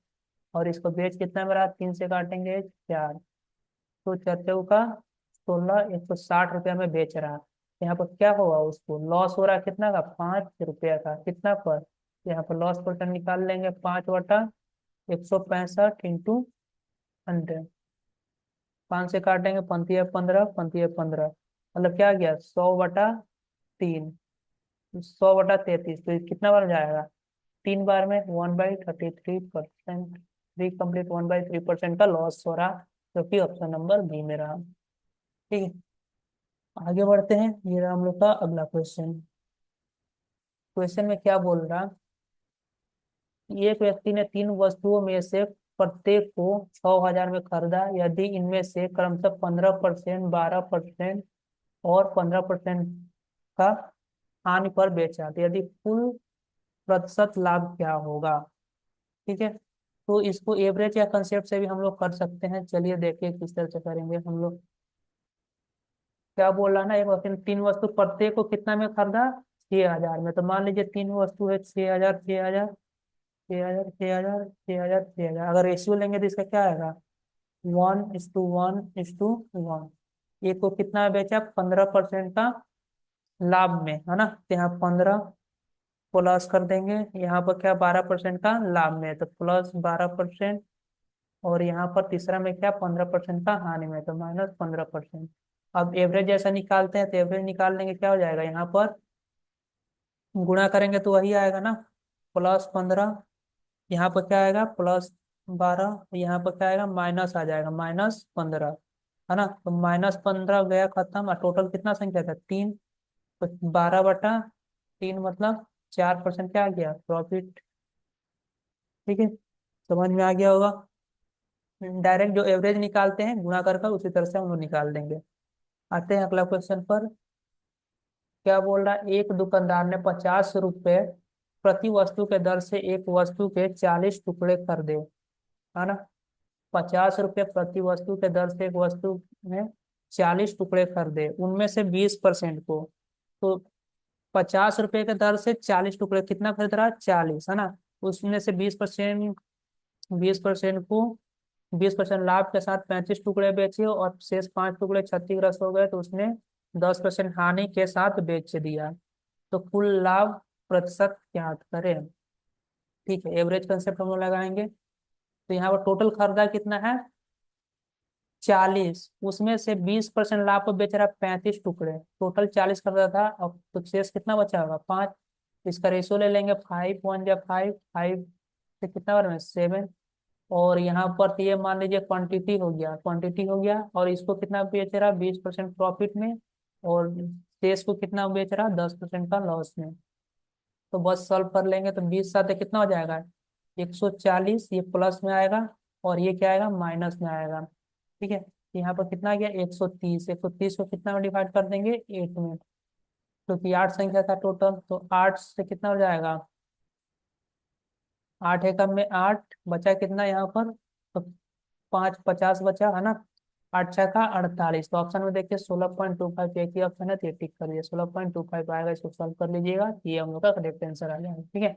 और इसको बेच कितना में रहा, 3 से काटेंगे 4, तो 4 का 16, 160 रुपया में बेच रहा। यहाँ पर क्या होगा, उसको लॉस हो रहा है कितना का, 5 रुपया का, कितना पर, यहाँ पर लॉस परसेंट निकाल लेंगे, 5/165 इंटू 100, 5 से काटेंगे, 15 15 15, मतलब क्या गया 100/3, 100/33, तो ये कितना बार जाएगा, 3 बार में 1/33%, थ्री कंप्लीट 1/3% का लॉस हो रहा, जो कि ऑप्शन नंबर बी में रहा। ठीक है, आगे बढ़ते हैं, ये रहा हम लोग का अगला क्वेश्चन। क्वेश्चन में क्या बोल रहा, एक व्यक्ति ने 3 वस्तुओं में से प्रत्येक को 6,000 में खरीदा, यदि इनमें से क्रमशः 15%, 12% और 15% का हानि पर बेचा, तो यदि कुल प्रतिशत लाभ क्या होगा। ठीक है, तो इसको एवरेज या कंसेप्ट से भी हम लोग कर सकते हैं, चलिए देखिए किस तरह से करेंगे हम लोग। क्या बोल रहा ना, एक वस्तु 3 वस्तु, प्रत्येक को कितना में खरीदा 6,000 में, तो मान लीजिए 3 वस्तु है 6,000 6,000 6,000 6,000 6,000 6,000, अगर रेशियो लेंगे तो इसका क्या आएगा, 1:1:1। एक को कितना बेचा 15% का लाभ में, है ना, तो यहाँ 15 प्लस कर देंगे, यहाँ पर क्या 12% का लाभ में है, तो प्लस 12%, और यहाँ पर तीसरा में क्या 15% का हानि में, तो -15%। अब एवरेज जैसा निकालते हैं, तो एवरेज निकाल लेंगे, क्या हो जाएगा यहाँ पर गुणा करेंगे तो वही आएगा ना, +15, यहाँ पर क्या आएगा +12, यहाँ पर क्या आएगा माइनस आ जाएगा -15, है ना। तो -15 गया खत्म, और टोटल कितना संख्या था 3, तो 12/3 मतलब 4% क्या आ गया प्रॉफिट। ठीक है, समझ में आ गया होगा। डायरेक्ट जो एवरेज निकालते हैं गुणा कर कर, उसी तरह से हम लोग निकाल देंगे। आते हैं अगला क्वेश्चन पर। क्या बोल रहा है, एक दुकानदार ने 50 रुपए प्रति वस्तु के दर से एक वस्तु के 40 टुकड़े खरीदे, है ना। 50 रुपये प्रति वस्तु के दर से एक वस्तु में 40 टुकड़े खरीदे, उनमें से 20% को, तो 50 रुपये के दर से 40 टुकड़े कितना खरीद रहा है 40, है ना। उसमें से 20%, 20% को 20% लाभ के साथ 35 टुकड़े बेचे, और शेष 5 टुकड़े क्षतिग्रस्त हो गए, तो उसने 10% हानि के साथ बेच दिया। तो कुल लाभ प्रतिशत ज्ञात करें। ठीक है, एवरेज कंसेप्ट हम लोग लगाएंगे, तो यहाँ पर टोटल खरीदा कितना है 40, उसमें से 20% लाभ पर बेच रहा है 35 टुकड़े, टोटल 40 खरीदा था, अब तो शेष कितना बचा होगा 5। इसका रेशियो ले लेंगे, 5 1 या 5 5 से कितना बार में 7, और यहाँ पर तो ये मान लीजिए क्वांटिटी हो गया, क्वांटिटी हो गया, और इसको कितना बेच रहा, 20% प्रॉफिट में, और शेष को कितना बेच रहा, 10% का लॉस में। तो बस सॉल्व कर लेंगे तो 20 साथ कितना हो जाएगा, 140, ये प्लस में आएगा, और ये क्या आएगा, माइनस में आएगा। ठीक है, यहाँ पर कितना आ गया, 130, 130 को कितना में डिवाइड कर देंगे, 8 में, क्योंकि 8 संख्या था टोटल, तो 8 से कितना हो जाएगा, 8 एकम में 8 बचा, कितना यहाँ पर, तो 5 50 बचा है ना, 8 6 का 48, तो ऑप्शन में देखिए 16.25, एक ही ऑप्शन है, तो ये टिक कर दिया, 16.25 आएगा, इसको सॉल्व कर लीजिएगा, ये हम लोग का करेक्ट आंसर आ जाएगा। ठीक है,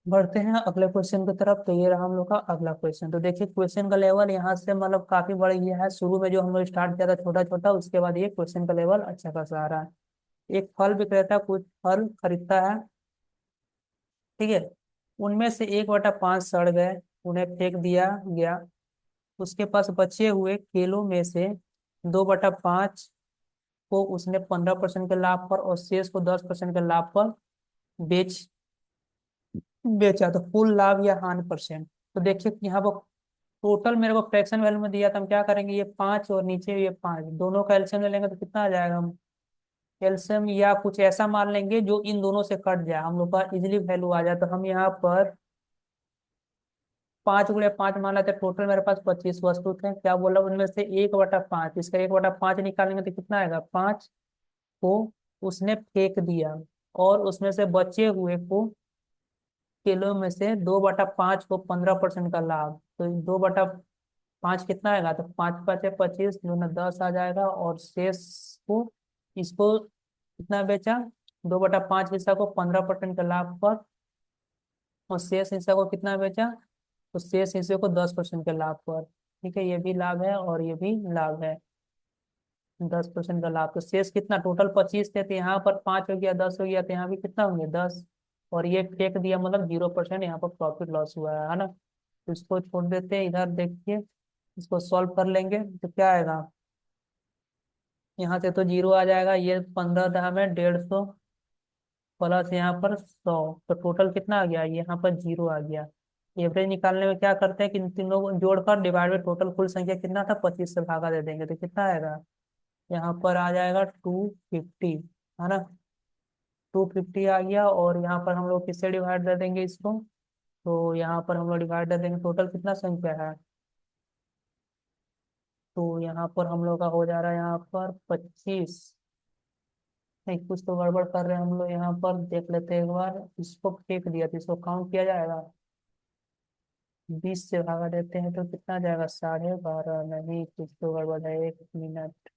बढ़ते हैं अगले क्वेश्चन की तरफ। तो ये रहा हम लोग का अगला क्वेश्चन। तो देखिए क्वेश्चन का लेवल यहाँ से मतलब काफी बढ़ गया है, शुरू में जो हम लोग स्टार्ट किया था छोटा छोटा, उसके बाद ये क्वेश्चन का लेवल अच्छा खासा आ रहा है। एक फल विक्रेता कुछ फल खरीदता है, ठीक है, उनमें से 1/5 सड़ गए, उन्हें फेंक दिया गया, उसके पास बचे हुए केलों में से 2/5 को उसने 15% के लाभ पर और शेष को 10% के लाभ पर बेच बेचा, तो कुल लाभ या हानि परसेंट। तो देखिए यहाँ पर टोटल मेरे को फ्रैक्शन वैल्यू में दिया था, हम क्या करेंगे, ये 5 और नीचे ये 5, दोनों का एलसीएम ले लेंगे तो कितना आ जाएगा, हम एलसीएम या कुछ ऐसा मान लेंगे जो इन दोनों से कट जाए, हम लोग का इजिली वैल्यू आ जाए। तो हम यहाँ पर 5 × 5 मान लेते हैं, टोटल मेरे पास 25 वस्तु थे, क्या बोला, उनमें से 1/5, इसका 1/5 निकालेंगे तो कितना आएगा, 5 को उसने फेंक दिया, और उसमें से बचे हुए को किलो में से 2/5 को 15% का लाभ, तो 2/5 कितना आएगा, तो 5 × 5 = 25, 2 × 10 आ जाएगा, और शेष को इसको कितना बेचा, 2/5 हिस्सा को 15% के लाभ पर, और शेष हिस्सा को कितना बेचा, तो शेष हिस्से को 10% के लाभ पर। ठीक है, ये भी लाभ है और ये भी लाभ है, 10% का लाभ। तो शेष कितना, टोटल 25 थे, तो यहाँ पर 5 हो गया, 10 हो गया, तो यहाँ भी कितना होंगे, 10, और ये फेंक दिया, मतलब 0% यहाँ पर प्रॉफिट लॉस हुआ है ना। तो इसको छोड़ देते हैं, इधर देखिए, इसको सॉल्व कर लेंगे तो क्या आएगा, यहाँ से तो 0 आ जाएगा, ये 15 दाम है 150, प्लस यहाँ पर 100, तो टोटल कितना आ गया, यहाँ पर 0 आ गया। एवरेज निकालने में क्या करते हैं कि इन तीनों को जोड़कर डिवाइड में टोटल कुल संख्या कितना था, 25 से भागा दे देंगे, तो कितना आएगा, यहाँ पर आ जाएगा 250, है ना, 250 आ गया, और यहाँ पर हम लोग किससे डिवाइड दे देंगे इसको, तो यहाँ पर हम लोग डिवाइड दे देंगे, टोटल कितना संख्या है, तो यहाँ पर हम लोग का हो जा रहा है यहाँ पर 25, नहीं कुछ तो गड़बड़ कर रहे हैं हम लोग, यहाँ पर देख लेते हैं एक बार, इसको फेंक दिया तो इसको काउंट किया जाएगा, 20 से भागा देते हैं तो कितना जाएगा, 12.5, नहीं कुछ तो गड़बड़ है, 1 मिनट।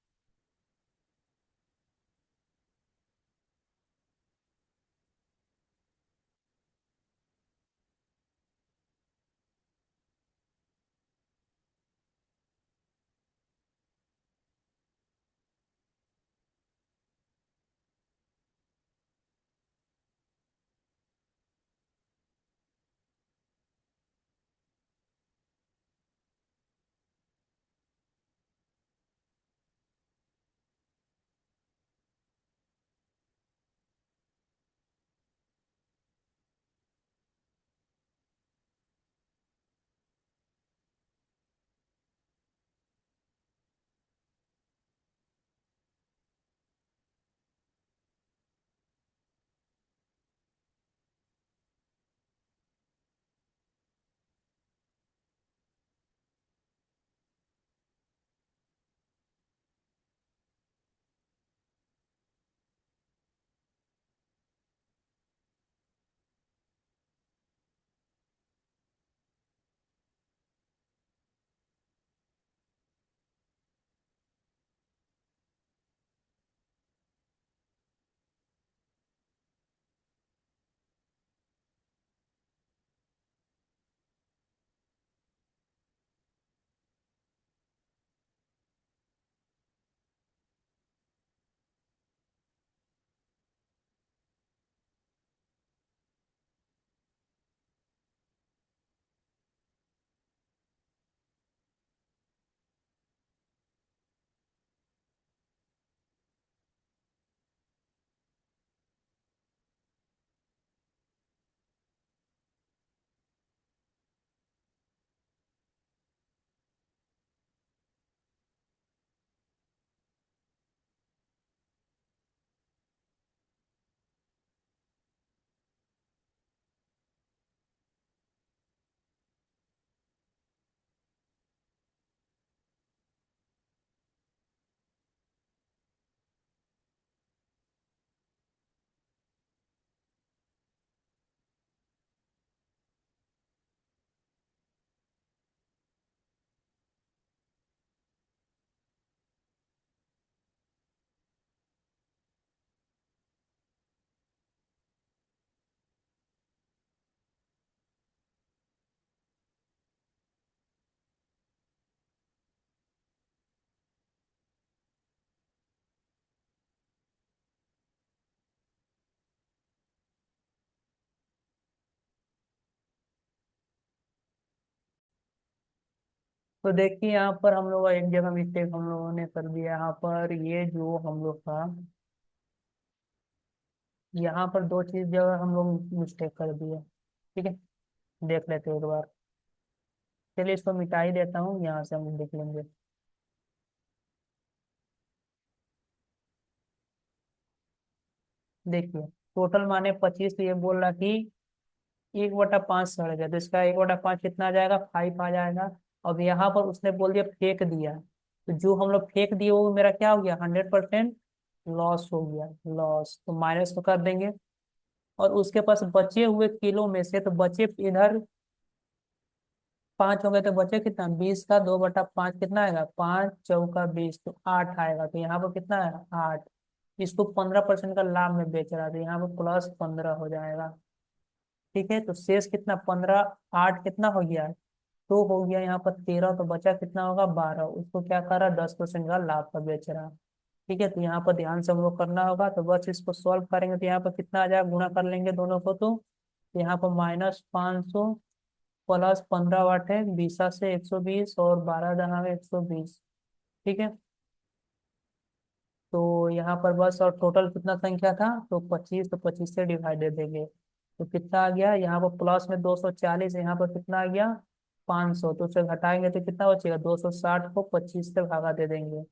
तो देखिए यहाँ पर हम लोग एक जगह मिस्टेक हम लोगों ने कर दिया। यहाँ पर ये जो हम लोग का, यहाँ पर दो चीज जगह हम लोग मिस्टेक कर दिए। ठीक है, देख लेते हैं एक बार। चलिए इसको मिटा ही देता हूँ, यहाँ से हम देख लेंगे। देखिए टोटल माने 25, तो ये बोल रहा कि 1/5 सड़ गया, तो इसका 1/5 कितना आ जाएगा, 5 आ जाएगा। अब यहाँ पर उसने बोल दिया फेंक दिया, तो जो हम लोग फेंक दिए वो मेरा क्या हो गया, 100% लॉस हो गया। लॉस तो माइनस तो कर देंगे। और उसके पास बचे हुए किलो में से, तो बचे इधर 5 हो गए, तो बचे कितना, 20 का 2/5 कितना आएगा, 5 × 4 = 20, तो 8 आएगा। तो यहाँ पर कितना है, 8। इसको 15% का लाभ में बेच रहा था, यहाँ पर +15 हो जाएगा। ठीक है, तो शेष कितना, 15, 8 कितना हो गया, तो हो गया यहाँ पर 13, तो बचा कितना होगा, 12। उसको क्या कर रहा, 10% का लाभ का बेच रहा। ठीक है, तो यहाँ पर ध्यान से हम लोग करना होगा। तो बस इसको सॉल्व करेंगे तो यहाँ पर कितना आ जाएगा, गुणा कर लेंगे दोनों को। तो यहाँ पर -500 +15 वाट है, 20 से 120 और 12 में 120। ठीक है, तो यहाँ पर बस, और टोटल कितना संख्या था, तो 25, तो 25 से डिवाइड दे देंगे। तो कितना आ गया, यहाँ पर प्लस में 240, यहाँ पर कितना आ गया, 500। तो उसे घटाएंगे तो कितना बचेगा, 260 को 25 से भागा दे देंगे।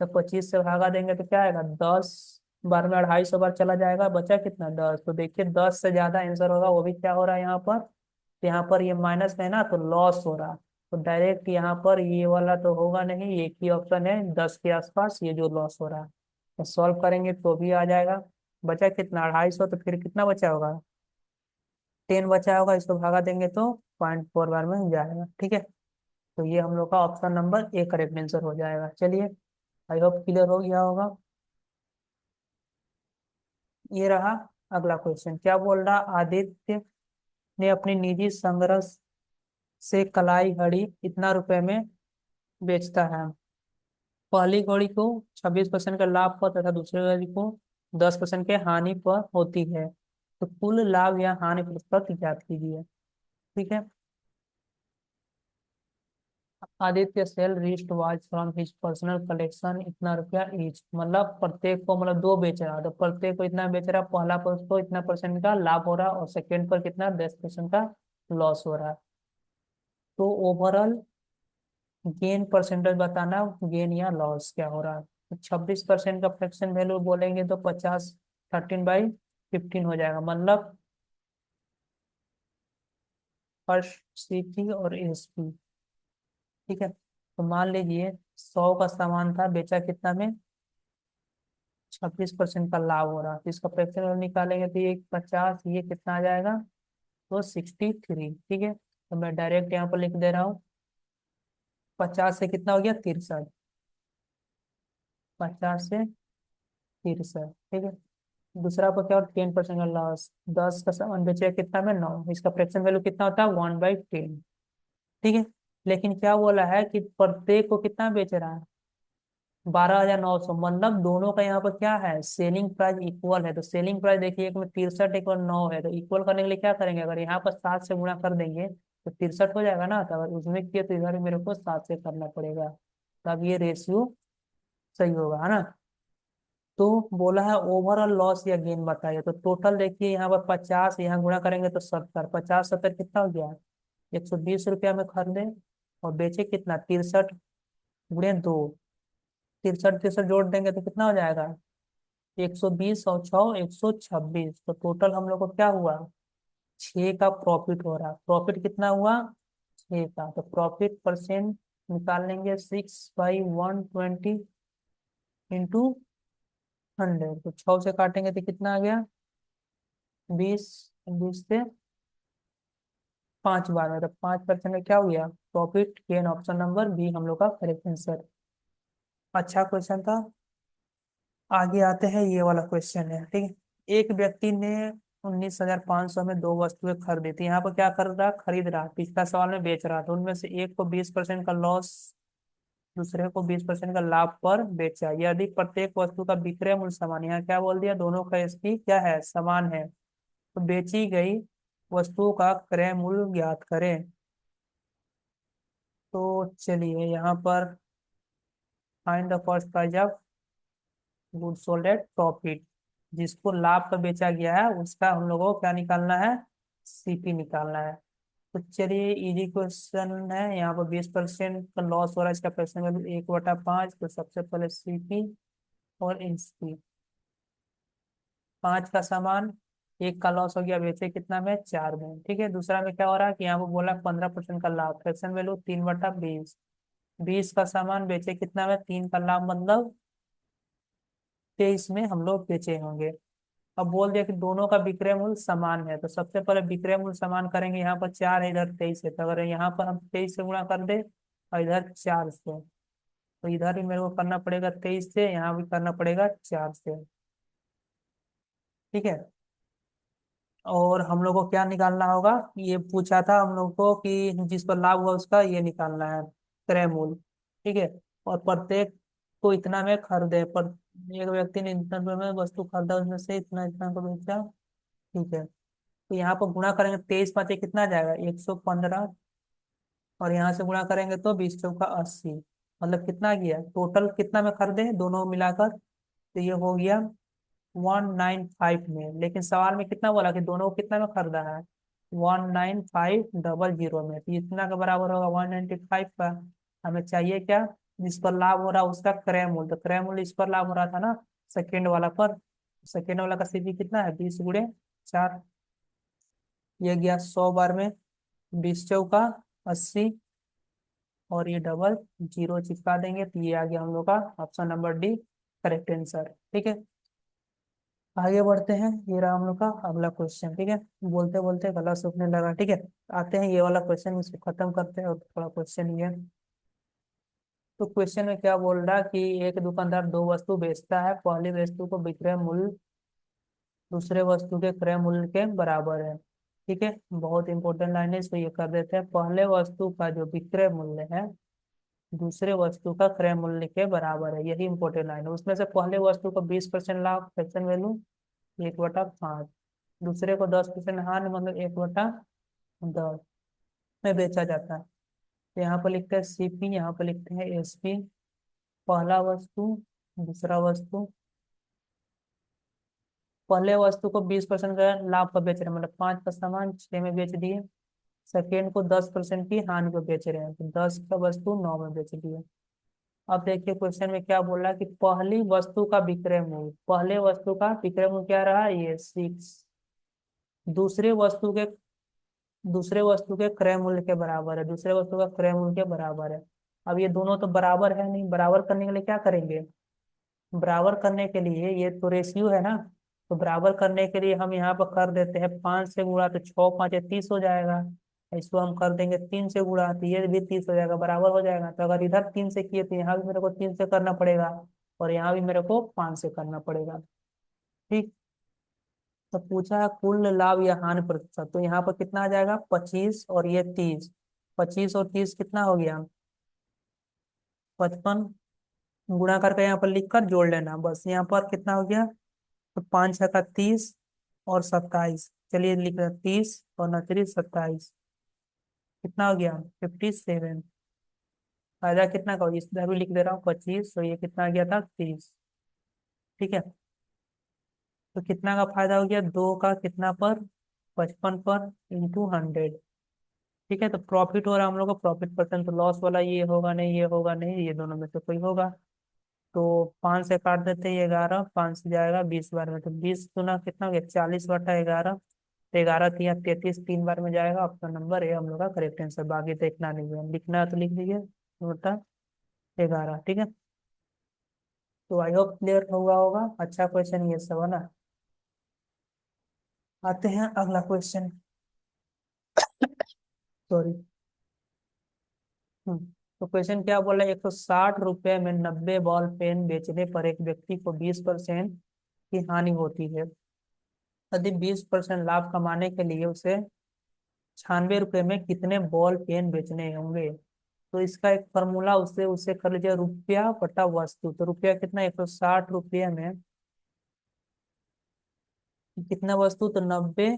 तो 25 से भागा देंगे तो क्या आएगा, 10 बार में 250 बार चला जाएगा, बचा कितना, 10। तो देखिए 10 से ज्यादा आंसर होगा, वो भी क्या हो रहा है यहाँ पर, तो यहाँ पर ये माइनस में है ना, तो लॉस हो रहा। तो डायरेक्ट यहाँ पर ये वाला तो होगा नहीं, एक ही ऑप्शन है 10 के आसपास, ये जो लॉस हो रहा है। तो सॉल्व करेंगे तो भी आ जाएगा। बचा कितना, 250, तो फिर कितना बचा होगा, 10 बचा होगा, इसको भागा देंगे तो 0.4 बार में हो जाएगा। ठीक है, तो ये हम लोग का option number A correct answer हो जाएगा। चलिए, आई होप क्लियर हो गया होगा। ये रहा अगला क्वेश्चन, क्या बोल रहा, आदित्य ने अपनी निजी संग्रह से कलाई घड़ी इतना रुपए में बेचता है। पहली घड़ी को 26% का लाभ पर तथा दूसरी घड़ी को 10% के हानि पर होती है, तो कुल लाभ या हानि प्रतिशत ज्ञात कीजिए। ठीक है, Aditya sell wrist watch from his personal collection इतना रुपया ईच, मतलब प्रत्येक को, मतलब दो बेच रहा है, तो प्रत्येक को इतना बेच रहा है, पहला पर उसको इतना परसेंट का लाभ हो रहा है, और सेकंड पर कितना, 10% का लॉस हो रहा है। तो ओवरऑल गेन परसेंटेज बताना, गेन या लॉस क्या हो रहा है। तो 26% का फ्रैक्शन वैल्यू बोलेंगे तो 50, 13/15 हो जाएगा, मतलब फर्स्ट सीपी और एसपी। ठीक है, तो मान लीजिए 100 का सामान था, बेचा कितना में, 26% का लाभ हो रहा है, तो इसका फ्रैक्शन वैल्यू निकालेंगे तो ये 50, ये कितना आ जाएगा, तो 63। ठीक है, तो मैं डायरेक्ट यहाँ पर लिख दे रहा हूँ, 50 से कितना हो गया, 63, 50 से 63। ठीक है, दूसरा पर क्या हो, 10% का लॉस, 10 का सामान बेचे कितना में, 9, इसका फ्रैक्शन वैल्यू कितना होता है, 1/10। ठीक है, लेकिन क्या बोला है कि प्रत्येक को कितना बेच रहा है, 12,900, मतलब दोनों का यहाँ पर क्या है, सेलिंग प्राइस इक्वल है। तो सेलिंग प्राइस देखिए, एक में 63, एक में 9 है, तो इक्वल करने के लिए क्या करेंगे, अगर यहाँ पर 7 से गुणा कर देंगे तो 63 हो जाएगा ना, तो अगर उसमें किए तो इधर मेरे को 7 से करना पड़ेगा, तब ये रेशियो सही होगा, है ना। तो बोला है ओवरऑल लॉस या गेन बताइए, तो टोटल देखिए यहाँ पर 50, यहाँ गुणा करेंगे तो 70, 50 70 कितना हो गया, 120 रुपया में खरीदे, और बेचे कितना, 63 × 2, 63 63 जोड़ देंगे तो कितना हो जाएगा, 120 और 6 126, तो टोटल हम लोग को क्या हुआ, 6 का प्रॉफिट हो रहा। प्रॉफिट कितना हुआ, 6 का, तो प्रॉफिट परसेंट निकाल लेंगे, 6/120 इंटू 100, तो 6 से काटेंगे तो कितना आ गया, 20, 20 से 5 बार में, तो 5% का क्या हो गया, profit gain. Option number B हम लोग का करेक्ट आंसर। अच्छा क्वेश्चन था। आगे आते हैं, ये वाला क्वेश्चन है। ठीक है, एक व्यक्ति ने 19,500 में दो वस्तुएं खरीदी थी, यहाँ पर क्या कर रहा, खरीद रहा, पिछला सवाल में बेच रहा था, उनमें से एक को 20% का लॉस, दूसरे को 20% का लाभ पर बेचा, यदि प्रत्येक वस्तु का विक्रय मूल्य समान, यहाँ क्या बोल दिया, दोनों का एसपी क्या है, समान है, तो बेची गई वस्तुओं का क्रय मूल्य ज्ञात करें। तो चलिए यहाँ पर find the cost price of good sold at profit, जिसको लाभ पर बेचा गया है उसका हम लोगों को क्या निकालना है, सीपी निकालना है। तो चलिए इजी क्वेश्चन है, यहाँ पर 20% का लॉस हो रहा है, इसका प्रेजेंट वैल्यू 1/5। तो सबसे पहले सीपी और एसपी, 5 का सामान, 1 का लॉस हो गया, बेचे कितना में, 4 में। ठीक है, दूसरा में क्या हो रहा है कि यहाँ पर बोला 15% का लाभ, प्रेजेंट वैल्यू 3/20। 20 का सामान बेचे कितना में, 3 का लाभ, मतलब 23 में हम लोग बेचे होंगे। अब बोल दिया कि दोनों का विक्रय मूल्य समान है, तो सबसे पहले विक्रय मूल्य समान करेंगे। यहाँ पर 4 है, इधर 23 है, तो अगर यहाँ पर हम 23 से गुणा कर दे और इधर 4 से, तो इधर भी मेरे को करना पड़ेगा 23 से, यहाँ भी करना पड़ेगा 4 से। ठीक है, और हम लोग को क्या निकालना होगा, ये पूछा था हम लोग को कि जिस पर लाभ हुआ उसका ये निकालना है, क्रय मूल्य। ठीक है, और प्रत्येक को इतना में खरीदे, पर एक व्यक्ति ने इतना रुपये में वस्तु खरीदा, उसमें से इतना इतना को बेचा। ठीक है, तो यहाँ पर गुणा करेंगे, 23 पाँच कितना आ जाएगा, 115। और यहाँ से गुणा करेंगे तो 20 चौका 80, मतलब कितना गया टोटल, कितना में खरीदे दोनों मिलाकर, तो ये हो गया 195 में। लेकिन सवाल में कितना बोला कि दोनों को कितना में खरीदा है, 19500 में, तो इतना के बराबर होगा 195 का। हमें चाहिए क्या, जिस पर लाभ हो रहा है उसका क्रय मूल्य, तो क्रय मूल्य इस पर लाभ हो रहा था ना, सेकेंड वाला पर। सेकेंड वाला का सीपी कितना है, 20 × 4, ये गया 100 बार में, 20 चौका 80, और ये डबल जीरो चिपका देंगे, तो ये आ गया हम लोग का option number D, correct answer. ठीक है, आगे बढ़ते हैं, ये रहा हम लोग का अगला क्वेश्चन। ठीक है, बोलते बोलते गला सूखने लगा। ठीक है, आते हैं ये वाला क्वेश्चन, इसको खत्म करते हैं, और थोड़ा क्वेश्चन ये। तो क्वेश्चन में क्या बोल रहा है कि एक दुकानदार दो वस्तु बेचता है, पहली वस्तु को विक्रय मूल्य दूसरे वस्तु के क्रय मूल्य के बराबर है। ठीक है, बहुत इंपॉर्टेंट लाइन है, इसको ये कर देते हैं, पहले वस्तु का जो विक्रय मूल्य है दूसरे वस्तु का क्रय मूल्य के बराबर है, यही इंपॉर्टेंट लाइन है। उसमें से पहले वस्तु को 20% लाभ, प्रेजेंट वैल्यू 1/5, दूसरे को 10% हानि, मतलब 1/10 में बेचा जाता है। तो यहाँ पर लिखते हैं सीपी, यहाँ पर लिखते हैं एसपी, पहला वस्तु दूसरा वस्तु। पहले वस्तु को 20% का लाभ पर बेच रहे हैं, मतलब 5 का सामान 6 में बेच दिए। सेकेंड को 10% की हानि को बेच रहे हैं, तो 10 का वस्तु 9 में बेच दिए। अब देखिए क्वेश्चन में क्या बोल रहा है कि पहली वस्तु का विक्रय मूल्य, पहले वस्तु का विक्रय मूल्य क्या रहा, ये 6, दूसरे वस्तु के दूसरे वस्तु के क्रय मूल्य के बराबर है, दूसरे वस्तु का क्रय मूल्य के बराबर है। अब ये दोनों तो बराबर है नहीं, बराबर करने के लिए क्या करेंगे, बराबर करने के लिए ये तो रेशियो है ना, तो बराबर करने के लिए हम यहाँ पर कर देते हैं 5 से गुणा, तो 6×5 = 30 हो जाएगा। इसको हम कर देंगे 3 से गुणा, तो ये भी 30 हो जाएगा, बराबर हो जाएगा। तो अगर इधर 3 से किए तो यहाँ भी मेरे को 3 से करना पड़ेगा, और यहाँ भी मेरे को 5 से करना पड़ेगा। ठीक, तो पूछा है कुल लाभ या हानि प्रतिशत, तो यहाँ पर कितना आ जाएगा, 25 और ये 30, 25 और 30 कितना हो गया, 55। गुणा करके यहाँ पर लिख कर जोड़ लेना, बस यहाँ पर कितना हो गया, तो 5×6 = 30 और 27, चलिए लिख रहे 30 और 29 27, कितना हो गया, 57। फायदा कितना का, इस इधर भी लिख दे रहा हूँ 25, तो ये कितना आ गया था, 30। ठीक है, तो कितना का फायदा हो गया, 2 का कितना पर, 55 पर इंटू 100। ठीक है, तो प्रॉफिट हो रहा है हम लोग का, प्रॉफिट परसेंट, तो लॉस वाला ये होगा नहीं, ये होगा नहीं, ये दोनों में से कोई होगा। तो 5 से काट देते हैं 11, 5 से जाएगा 20 बार में, तो 20 गुना कितना हो गया, 40/11, तो 11 तिया 33, 3 बार में जाएगा। ऑप्शन नंबर ए हम लोग का करेक्ट आंसर, बाकी देखना नहीं है, लिखना है तो लिख लीजिए, नोटा 11। ठीक है, तो आई होप क्लियर हुआ होगा, अच्छा क्वेश्चन ये सब है ना। आते हैं अगला क्वेश्चन, सॉरी। तो क्वेश्चन क्या बोला, 160 रुपए में 90 बॉल पेन बेचने पर एक व्यक्ति को 20% की हानि होती है। यदि 20% लाभ कमाने के लिए उसे 96 रुपए में कितने बॉल पेन बेचने होंगे। तो इसका एक फॉर्मूला, उससे उससे कर लीजिए रुपया बटा वस्तु, तो रुपया कितना, 160 रुपये में कितना वस्तु, तो 90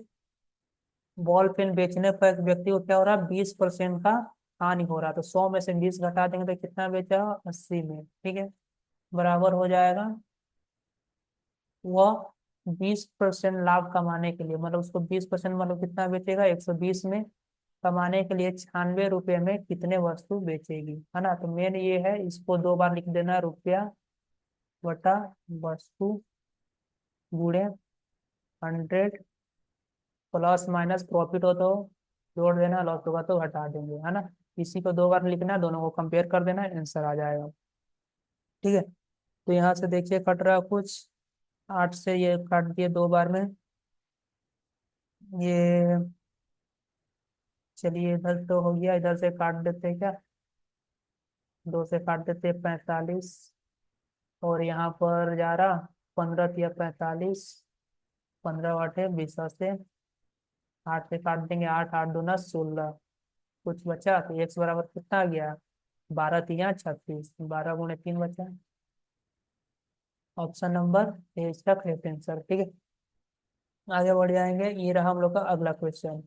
बॉल पेन बेचने पर एक व्यक्ति को क्या हो रहा है, 20% का हानि हो रहा, तो 100 में से 20 घटा देंगे तो कितना बेचा, 80 में। ठीक है, बराबर हो जाएगा। वह 20% लाभ कमाने के लिए, मतलब उसको 20% मतलब कितना बेचेगा, 120 में कमाने के लिए 96 रुपये में कितने वस्तु बेचेगी, है ना। तो मेन ये है, इसको 2 बार लिख देना, रुपया बटा वस्तु गुणे 100, प्लस माइनस प्रॉफिट हो तो जोड़ देना, लॉस होगा तो घटा देंगे, है ना। इसी को 2 बार लिखना, दोनों को कंपेयर कर देना, आंसर आ जाएगा। ठीक है, तो यहाँ से देखिए कट रहा कुछ, 8 से ये काट दिए 2 बार में। ये चलिए, इधर तो हो गया, इधर से काट देते हैं क्या, 2 से काट देते हैं 45, और यहाँ पर जा रहा 15 या 45, 15 8 20 से 8 से काट देंगे, 8 8 दूना 16, कुछ बचा तो एक्स बराबर कितना आ गया, 12 तिया 36, 12 × 3 बचा। ऑप्शन नंबर ए इसका करेक्ट आंसर। ठीक है, आगे बढ़ जाएंगे, ये रहा हम लोग का अगला क्वेश्चन।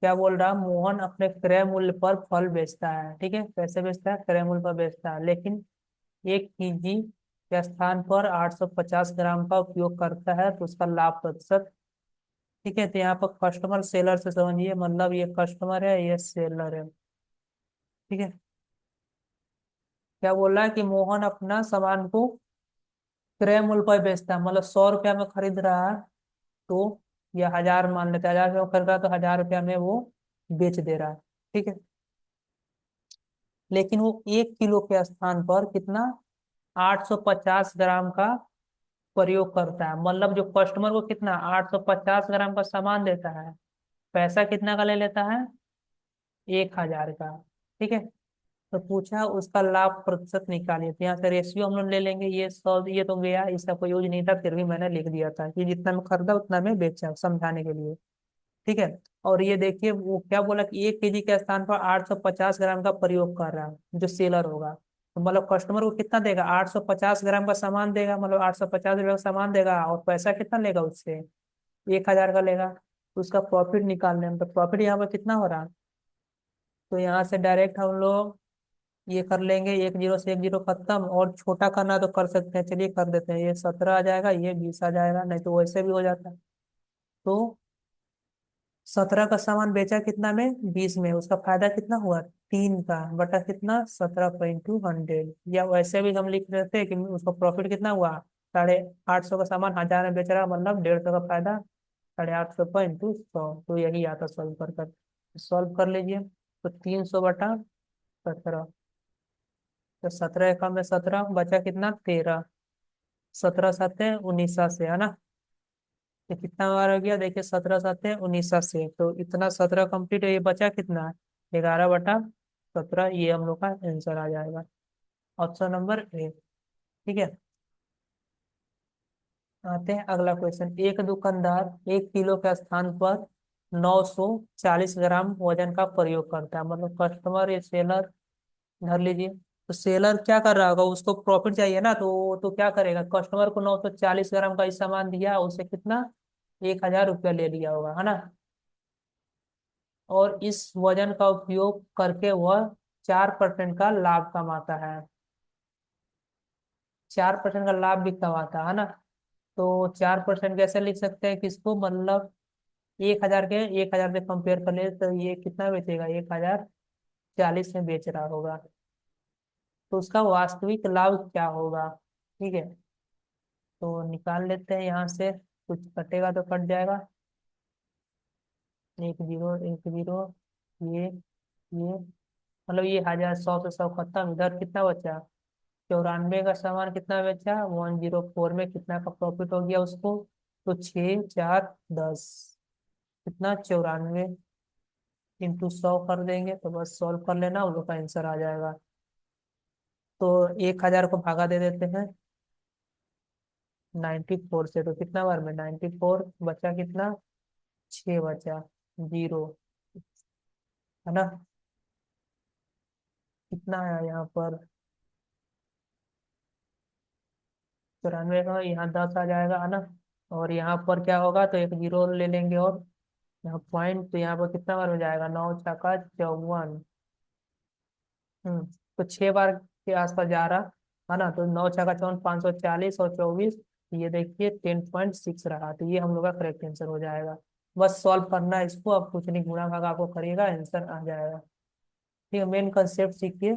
क्या बोल रहा, मोहन अपने क्रय मूल्य पर फल बेचता है। ठीक है, कैसे बेचता है, क्रय मूल्य पर बेचता है, लेकिन 1 केजी के स्थान पर 850 ग्राम का उपयोग करता है, तो उसका लाभ प्रतिशत। ठीक है, तो यहाँ पर कस्टमर सेलर से समझिए, मतलब ये कस्टमर है, ये सेलर है। ठीक है, क्या बोल रहा है कि मोहन अपना सामान को क्रय मूल्य पर बेचता है, मतलब 100 रुपया में खरीद रहा है, तो या 1000 मान लेते हैं, 1000 रुपया में खरीद रहा है तो 1000 रुपया में वो बेच दे रहा है। ठीक है, लेकिन वो 1 किलो के स्थान पर कितना, 850 ग्राम का प्रयोग करता है, मतलब जो कस्टमर को कितना 850 ग्राम का सामान देता है, पैसा कितना का ले लेता है, 1000 का। ठीक है, तो पूछा उसका लाभ प्रतिशत निकालिए, तो यहाँ से रेशियो हम लोग ले लेंगे, ये 100, ये तो गया, इसका कोई यूज नहीं था, फिर भी मैंने लिख दिया था कि जितना में खरीदा उतना में बेचा, समझाने के लिए। ठीक है, और ये देखिए वो क्या बोला कि 1 केजी के स्थान पर 850 ग्राम का प्रयोग कर रहा है, जो सेलर होगा, तो मतलब कस्टमर को कितना देगा, 850 ग्राम का सामान देगा, मतलब 850 रुपये का सामान देगा, और पैसा कितना लेगा उससे, 1000 का लेगा, तो उसका प्रॉफिट निकालने में, तो प्रॉफिट यहाँ पर कितना हो रहा है, तो यहाँ से डायरेक्ट हम लोग ये कर लेंगे, 1 0 से 1 0 खत्म, और छोटा करना तो कर सकते हैं, चलिए कर देते हैं, ये 17 आ जाएगा, ये 20 आ जाएगा, नहीं तो वैसे भी हो जाता है। तो 17 का सामान बेचा कितना में, 20 में, उसका फायदा कितना हुआ, 3 का बटा कितना, 17/100, या वैसे भी हम लिख देते हैं कि उसका प्रॉफिट कितना हुआ, 850 का सामान 1000 में बेच रहा, मतलब 150 का फायदा, 850/100, तो यही आता सॉल्व कर सॉल्व कर लीजिए, तो 300/17, तो 17 एकम में 17 बचा कितना, 13, 17 7 19 से, है ना। तो कितना बार हो गया, देखिए 17 7 19 से, तो इतना 17 कंप्लीट है, ये बचा कितना, 11/17, ये हम लोग का आंसर आ जाएगा, ऑप्शन नंबर ए। ठीक है, आते हैं अगला क्वेश्चन। एक दुकानदार 1 किलो के स्थान पर 940 ग्राम वजन का प्रयोग करता है, मतलब कस्टमर या सेलर, धर लीजिए, तो सेलर क्या कर रहा होगा, उसको प्रॉफिट चाहिए ना, तो क्या करेगा, कस्टमर को 940 ग्राम का ही सामान दिया, उससे कितना, 1000 रुपया ले लिया होगा, है ना। और इस वजन का उपयोग करके वह 4% का लाभ कमाता है, 4% का लाभ भी कमाता है ना। तो 4% कैसे लिख सकते हैं किसको, मतलब 1000 के 1000 से कंपेयर कर ले तो ये कितना बेचेगा, 1040 में बेच रहा होगा, तो उसका वास्तविक लाभ क्या होगा। ठीक है, तो निकाल लेते हैं यहाँ से, कुछ कटेगा तो कट जाएगा, 1 0 1 0, ये मतलब ये 1000, 100 से 100 खत्म, इधर कितना बचा, 94 का सामान कितना बेचा, 104 में कितना का प्रॉफिट हो गया उसको, तो 6 4 10, कितना, 94 इंटू 100 कर देंगे, तो बस सॉल्व कर लेना, उन लोग का आंसर आ जाएगा। तो 1000 को भागा दे देते हैं 94 से, तो कितना बार में, 94 बचा कितना, 6 बचा, 0, है ना। कितना आया यहाँ पर, 94 का यहाँ 10 आ जाएगा, है ना। और यहाँ पर क्या होगा, तो 1 0 ले लेंगे, और यहाँ पॉइंट, तो यहाँ पर कितना बार हो जाएगा, 9 छक्का 54, तो 6 बार के आसपास जा रहा है ना। तो 9 × 6 = 54, 540 और 24, ये देखिए 10.6 रहा। तो ये हम लोग का करेक्ट आंसर हो जाएगा। बस सॉल्व करना है इसको, अब कुछ नहीं, गुणा भाग आपको करिएगा, आंसर आ जाएगा। ठीक है, मेन कंसेप्ट सीखिए।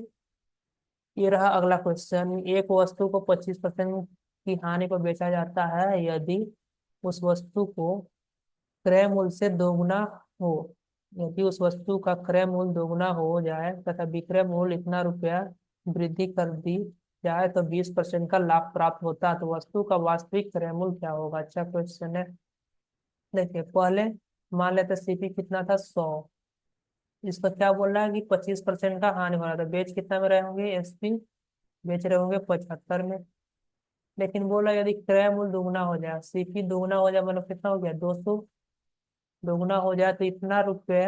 ये रहा अगला क्वेश्चन। एक वस्तु को 25% की हानि पर बेचा जाता है यदि उस वस्तु को क्रय मूल्य से दोगुना हो। यदि उस वस्तु का क्रय मूल्य दोगुना हो जाए तथा विक्रय मूल्य इतना रुपया वृद्धि कर दी जाए तो 20% का लाभ प्राप्त होता है। तो वस्तु का वास्तविक क्रय मूल्य क्या होगा? अच्छा क्वेश्चन है। देखिए पहले मान लेते सीपी कितना था, 100। इसका क्या बोल रहा है कि 25% का हानि हो रहा था। बेच कितना में रहे होंगे एसपी? बेच रहे होंगे 75 में। लेकिन बोला यदि क्रय मूल्य दोगुना हो जाए, सीपी दोगुना हो जाए मतलब कितना हो गया, 200। दोगुना हो जाए तो इतना रुपये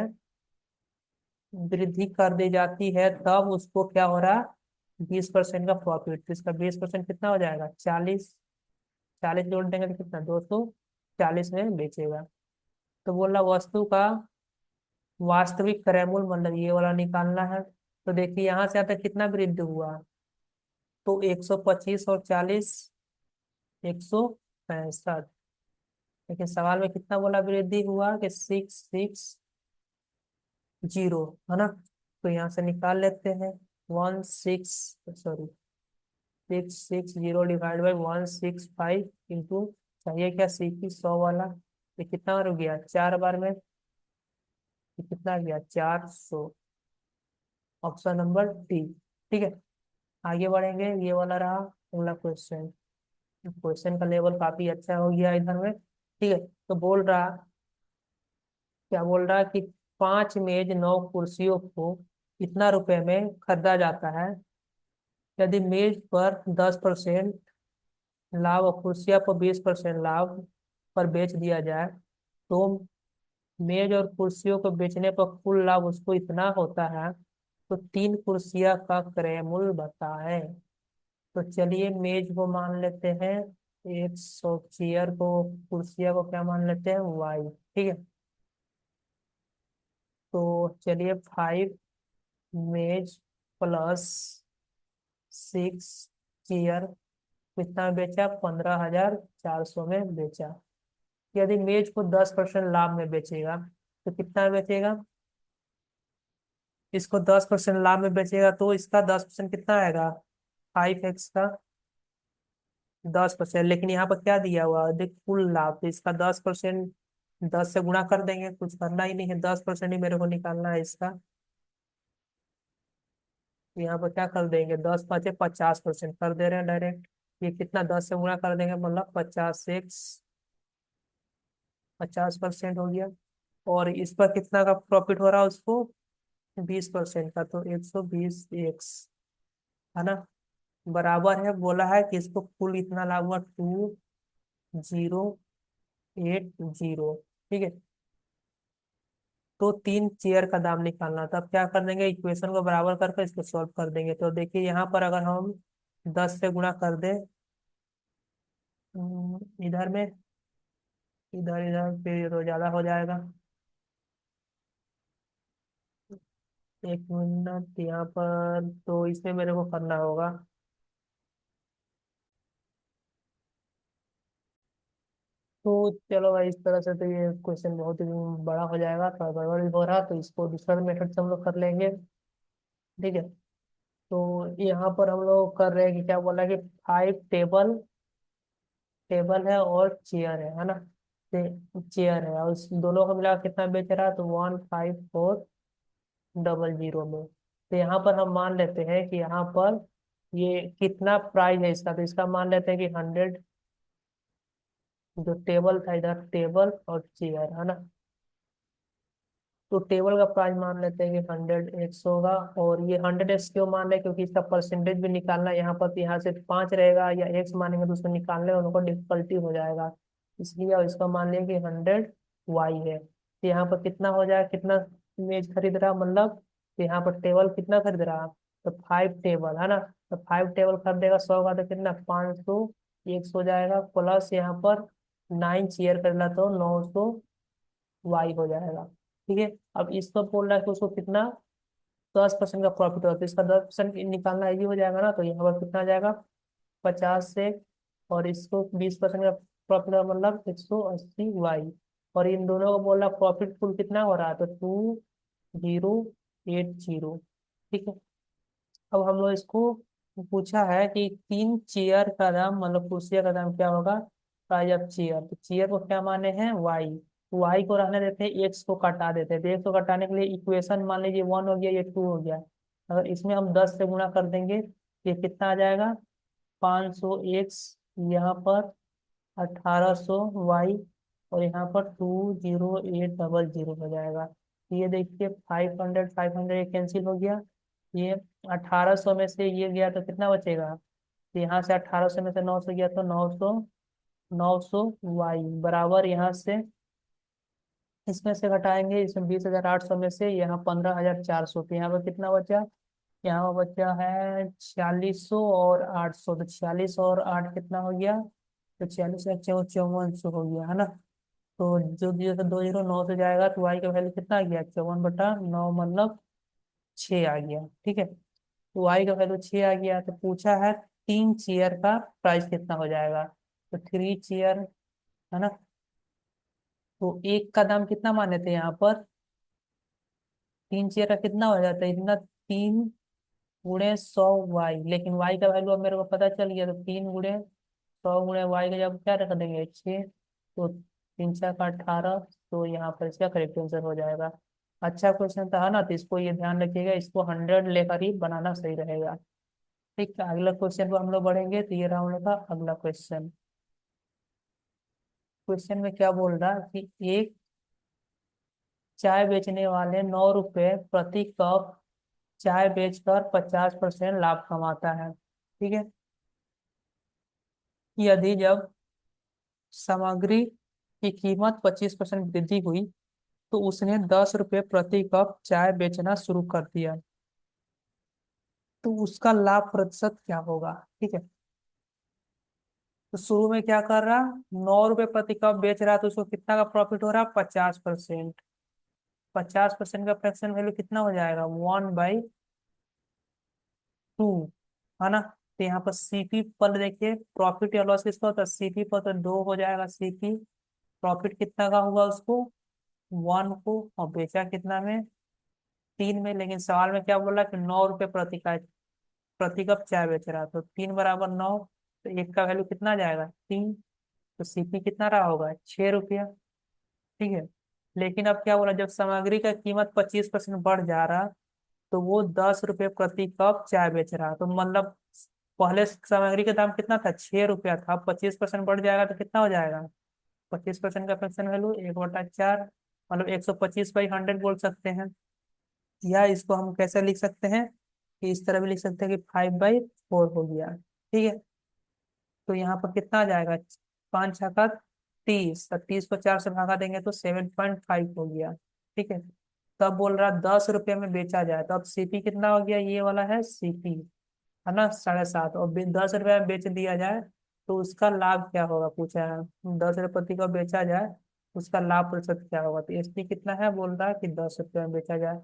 वृद्धि कर दी जाती है, तब उसको क्या हो रहा, 20% का प्रॉफिट। तो इसका 20% कितना हो जाएगा, 40। 40 जोड़ देंगे तो कितना, 240 में बेचेगा। तो बोला वस्तु का वास्तविक क्रय मूल्य मतलब ये वाला निकालना है। तो देखिए यहाँ से आता कितना वृद्धि हुआ, तो 125 और 40, 165। लेकिन सवाल में कितना बोला वृद्धि हुआ कि 660, है ना। तो यहाँ से निकाल लेते हैं। 660 डिवाइड बाई 165 इंटू, चाहिए क्या सी की 100 वाला। ये कितना बार हो गया, 4 बार में। ये कितना गया, 400। Option number D. ठीक है, आगे बढ़ेंगे। ये वाला रहा अगला क्वेश्चन। क्वेश्चन का लेवल काफी अच्छा हो गया इधर में। ठीक है, तो बोल रहा, क्या बोल रहा कि 5 मेज 9 कुर्सियों को इतना रुपए में खरीदा जाता है। यदि मेज पर 10% लाभ और कुर्सियां पर 20% लाभ पर बेच दिया जाए तो मेज और कुर्सियों को बेचने पर कुल लाभ उसको इतना होता है। तो 3 कुर्सियां का क्रय मूल्य बताएं। तो चलिए मेज को मान लेते हैं 100, चेयर को, कुर्सियां को क्या मान लेते हैं, वाई। ठीक है, तो चलिए 5 मेज प्लस 6 चेयर कितना में बेचा, 15,400 में बेचा। यदि मेज को 10% लाभ में बेचेगा तो कितना में बेचेगा, इसको 10% लाभ में बेचेगा तो इसका 10% कितना आएगा, 5x का 10%। लेकिन यहाँ पर क्या दिया हुआ है, देख कुल लाभ, तो इसका 10%, 10 से गुणा कर देंगे, कुछ करना ही नहीं है, 10% ही मेरे को निकालना है इसका। तो यहाँ पर क्या कर देंगे, 10×5 = 50% कर दे रहे हैं डायरेक्ट। ये कितना, 10 से गुणा कर देंगे मतलब 50x, 50% हो गया। और इस पर कितना का प्रॉफिट हो रहा है उसको, 20% का, तो 120x, है ना। बराबर है, बोला है कि इसको कुल इतना लाभ हुआ, 2080। ठीक है, तो 3 चेयर का दाम निकालना था। अब क्या कर देंगे, इक्वेशन को बराबर करके इसको सॉल्व कर देंगे। तो देखिए यहाँ पर अगर हम 10 से गुणा कर दें, इधर में, इधर इधर फिर तो ज्यादा हो जाएगा। 1 मिनट यहाँ पर, तो इसमें मेरे को करना होगा। तो चलो भाई, इस तरह से तो ये क्वेश्चन बहुत ही बड़ा हो जाएगा, थोड़ा गड़बड़ भी हो रहा, तो इसको दूसरा मेथड से हम लोग कर लेंगे। ठीक है, तो यहाँ पर हम लोग कर रहे हैं कि क्या बोला कि 5 टेबल, टेबल है और चेयर है ना। चेयर है और उस दोनों को मिला के कितना बेच रहा है, तो 15400 में। तो यहाँ पर हम मान लेते हैं कि यहाँ पर ये कितना प्राइस है इसका, तो इसका मान लेते हैं कि 100। जो टेबल था इधर, टेबल और चेयर है ना, तो टेबल का प्राइस मान लेते हैं कि 100x होगा। और ये 100x क्यों मान रहे हैं, क्योंकि इसका परसेंटेज भी निकालना है यहाँ पर, तो यहाँ से 5 रहेगा या x मानेंगे तो उसको निकालने में उनको डिफिकल्टी हो जाएगा, इसलिए। और इसका मान लिया कि 100y है। तो यहाँ पर कितना हो जाएगा, कितना इमेज खरीद रहा मतलब, तो यहाँ पर टेबल कितना खरीद रहा, तो 5 टेबल, है ना। तो 5 टेबल खरीदेगा 100 का, तो कितना, 500x हो जाएगा, प्लस यहाँ पर 9 चेयर खरीदा तो 900y हो जाएगा। ठीक है, अब इसको बोल रहा है कि उसको कितना, 10% का प्रॉफिट होता है, तो इसका 10% निकालना इजी हो जाएगा ना। तो यहाँ पर कितना आ जाएगा, 50 से, और इसको 20% का प्रॉफिट का मतलब 180 y, और इन दोनों को बोला प्रॉफिट फुल कितना हो रहा है, तो 2080। ठीक है। अब हम लोग इसको पूछा है कि 3 चेयर का दाम, मतलब कुर्सिया का दाम क्या होगा, प्राइस ऑफ चेयर। तो चेयर को क्या माने हैं, वाई, वाई को रहने देते हैं, एक्स को कटा देते हैं। तो एक्स को कटाने के लिए इक्वेशन मान लीजिए 1 हो गया, ये 2 हो गया। अगर इसमें हम 10 से गुणा कर देंगे, ये कितना आ जाएगा, 500 एक्स, यहाँ पर 1800 y, और यहाँ पर 20800 हो जाएगा। तो ये देखिए 500 500 कैंसिल हो गया। ये 1800 में से ये गया तो कितना बचेगा, तो यहाँ से 1800 में से 900 गया तो 900 बराबर, यहाँ से इसमें से घटाएंगे, इसमें 20,800 में से यहाँ 15,400, तो यहाँ पर कितना बचा, यहाँ पर बचा है 4600 और 800। तो 46 और 8 कितना हो गया, तो 46 या 5400 हो गया, है ना। तो जो दिया था 209 से जाएगा, तो वाई का वैल्यू कितना आ गया, 54/9, मतलब 6 आ गया। ठीक है। तो वाई का वैल्यू 6 आ गया। तो पूछा है 3 चेयर का प्राइस कितना हो जाएगा, तो 3 चेयर, है ना। तो एक का दाम कितना माने थे यहाँ पर, 3 चेयर का कितना हो जाता है, इतना 3 × 100 y, लेकिन y का वैल्यू अब मेरे को पता चल गया। तो 3 × 100 × y का जब क्या रख देंगे, 6, तो 3×4 = 18। तो यहाँ पर इसका करेक्ट आंसर हो जाएगा। अच्छा क्वेश्चन था, है ना। तो इसको ये ध्यान रखिएगा, इसको 100 लेकर ही बनाना सही रहेगा। ठीक है, अगला क्वेश्चन पर हम लोग बढ़ेंगे। तो ये रहा हम लोग का अगला क्वेश्चन। क्वेश्चन में क्या बोल रहा है कि एक चाय बेचने वाले 9 रुपए प्रति कप चाय बेचकर 50% लाभ कमाता है। ठीक है। यदि जब सामग्री की कीमत 25% वृद्धि हुई, तो उसने 10 रुपये प्रति कप चाय बेचना शुरू कर दिया, तो उसका लाभ प्रतिशत क्या होगा। ठीक है। तो शुरू में क्या कर रहा, 9 रुपये प्रति कप बेच रहा है, तो उसको कितना का प्रॉफिट हो रहा, 50%। 50% का फ्रैक्शन वैल्यू कितना हो जाएगा, 1/2, है ना। तो यहाँ पर सीपी पर देखिए, प्रॉफिट या लॉस किसका होता है, सीपी पर, तो 2 हो जाएगा सीपी। प्रॉफिट कितना का हुआ उसको, 1 को, और बेचा कितना में, 3 में। लेकिन सवाल में क्या बोला कि 9 रुपये प्रति कप चाय बेच रहा है, तो 3 = 9, तो एक का वैल्यू कितना आ जाएगा, 3। तो सीपी कितना रहा होगा, 6 रुपया। ठीक है। लेकिन अब क्या बोला, जब सामग्री का कीमत 25% बढ़ जा रहा, तो वो 10 रुपये प्रति कप चाय बेच रहा। तो मतलब पहले सामग्री का दाम कितना था, 6 रुपया था, 25% बढ़ जाएगा तो कितना हो जाएगा, 25% का फ्रैक्शन वैल्यू 1/4, मतलब 125/100 बोल सकते हैं। या इसको हम कैसे लिख सकते हैं, कि इस तरह भी लिख सकते हैं कि 5/4 हो गया। ठीक है। तो यहाँ पर कितना आ जाएगा, 5×6 = 30, तो 30 को 4 से भागा देंगे तो 7.5 हो गया। ठीक है। तब बोल रहा 10 रुपये में बेचा जाए, तो अब सीपी कितना हो गया, ये वाला है सीपी, है ना, 7.5, और 10 रुपये में बेच दिया जाए, तो उसका लाभ क्या होगा पूछा है। 10 रुपये प्रति को बेचा जाए, उसका लाभ प्रतिशत क्या होगा। तो एसपी कितना है, बोल रहा है कि 10 रुपये में बेचा जाए।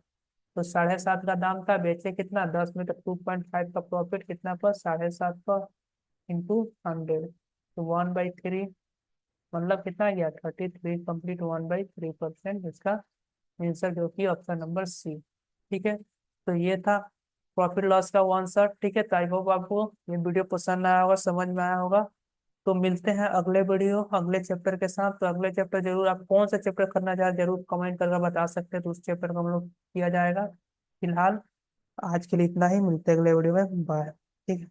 तो 7.5 का दाम था, बेचे कितना, 10 में, तो 2.5 का प्रॉफिट कितना पर, 7.5 पर इंटू 100, तो 1/3, मतलब कितना आ गया, 33 कंप्लीट, 1/3% इसका आंसर, जो कि ऑप्शन नंबर सी। ठीक है। तो ये था प्रॉफिट लॉस का वन शॉट। ठीक है। तो आई होप आपको ये वीडियो पसंद आया होगा, समझ में आया होगा। तो मिलते हैं अगले वीडियो, अगले चैप्टर के साथ। तो अगले चैप्टर जरूर, आप कौन सा चैप्टर करना चाह रहे हैं जरूर कमेंट करके बता सकते हैं, तो उस चैप्टर को हम लोग किया जाएगा। फिलहाल आज के लिए इतना ही, मिलते हैं अगले वीडियो में, बाय। ठीक है।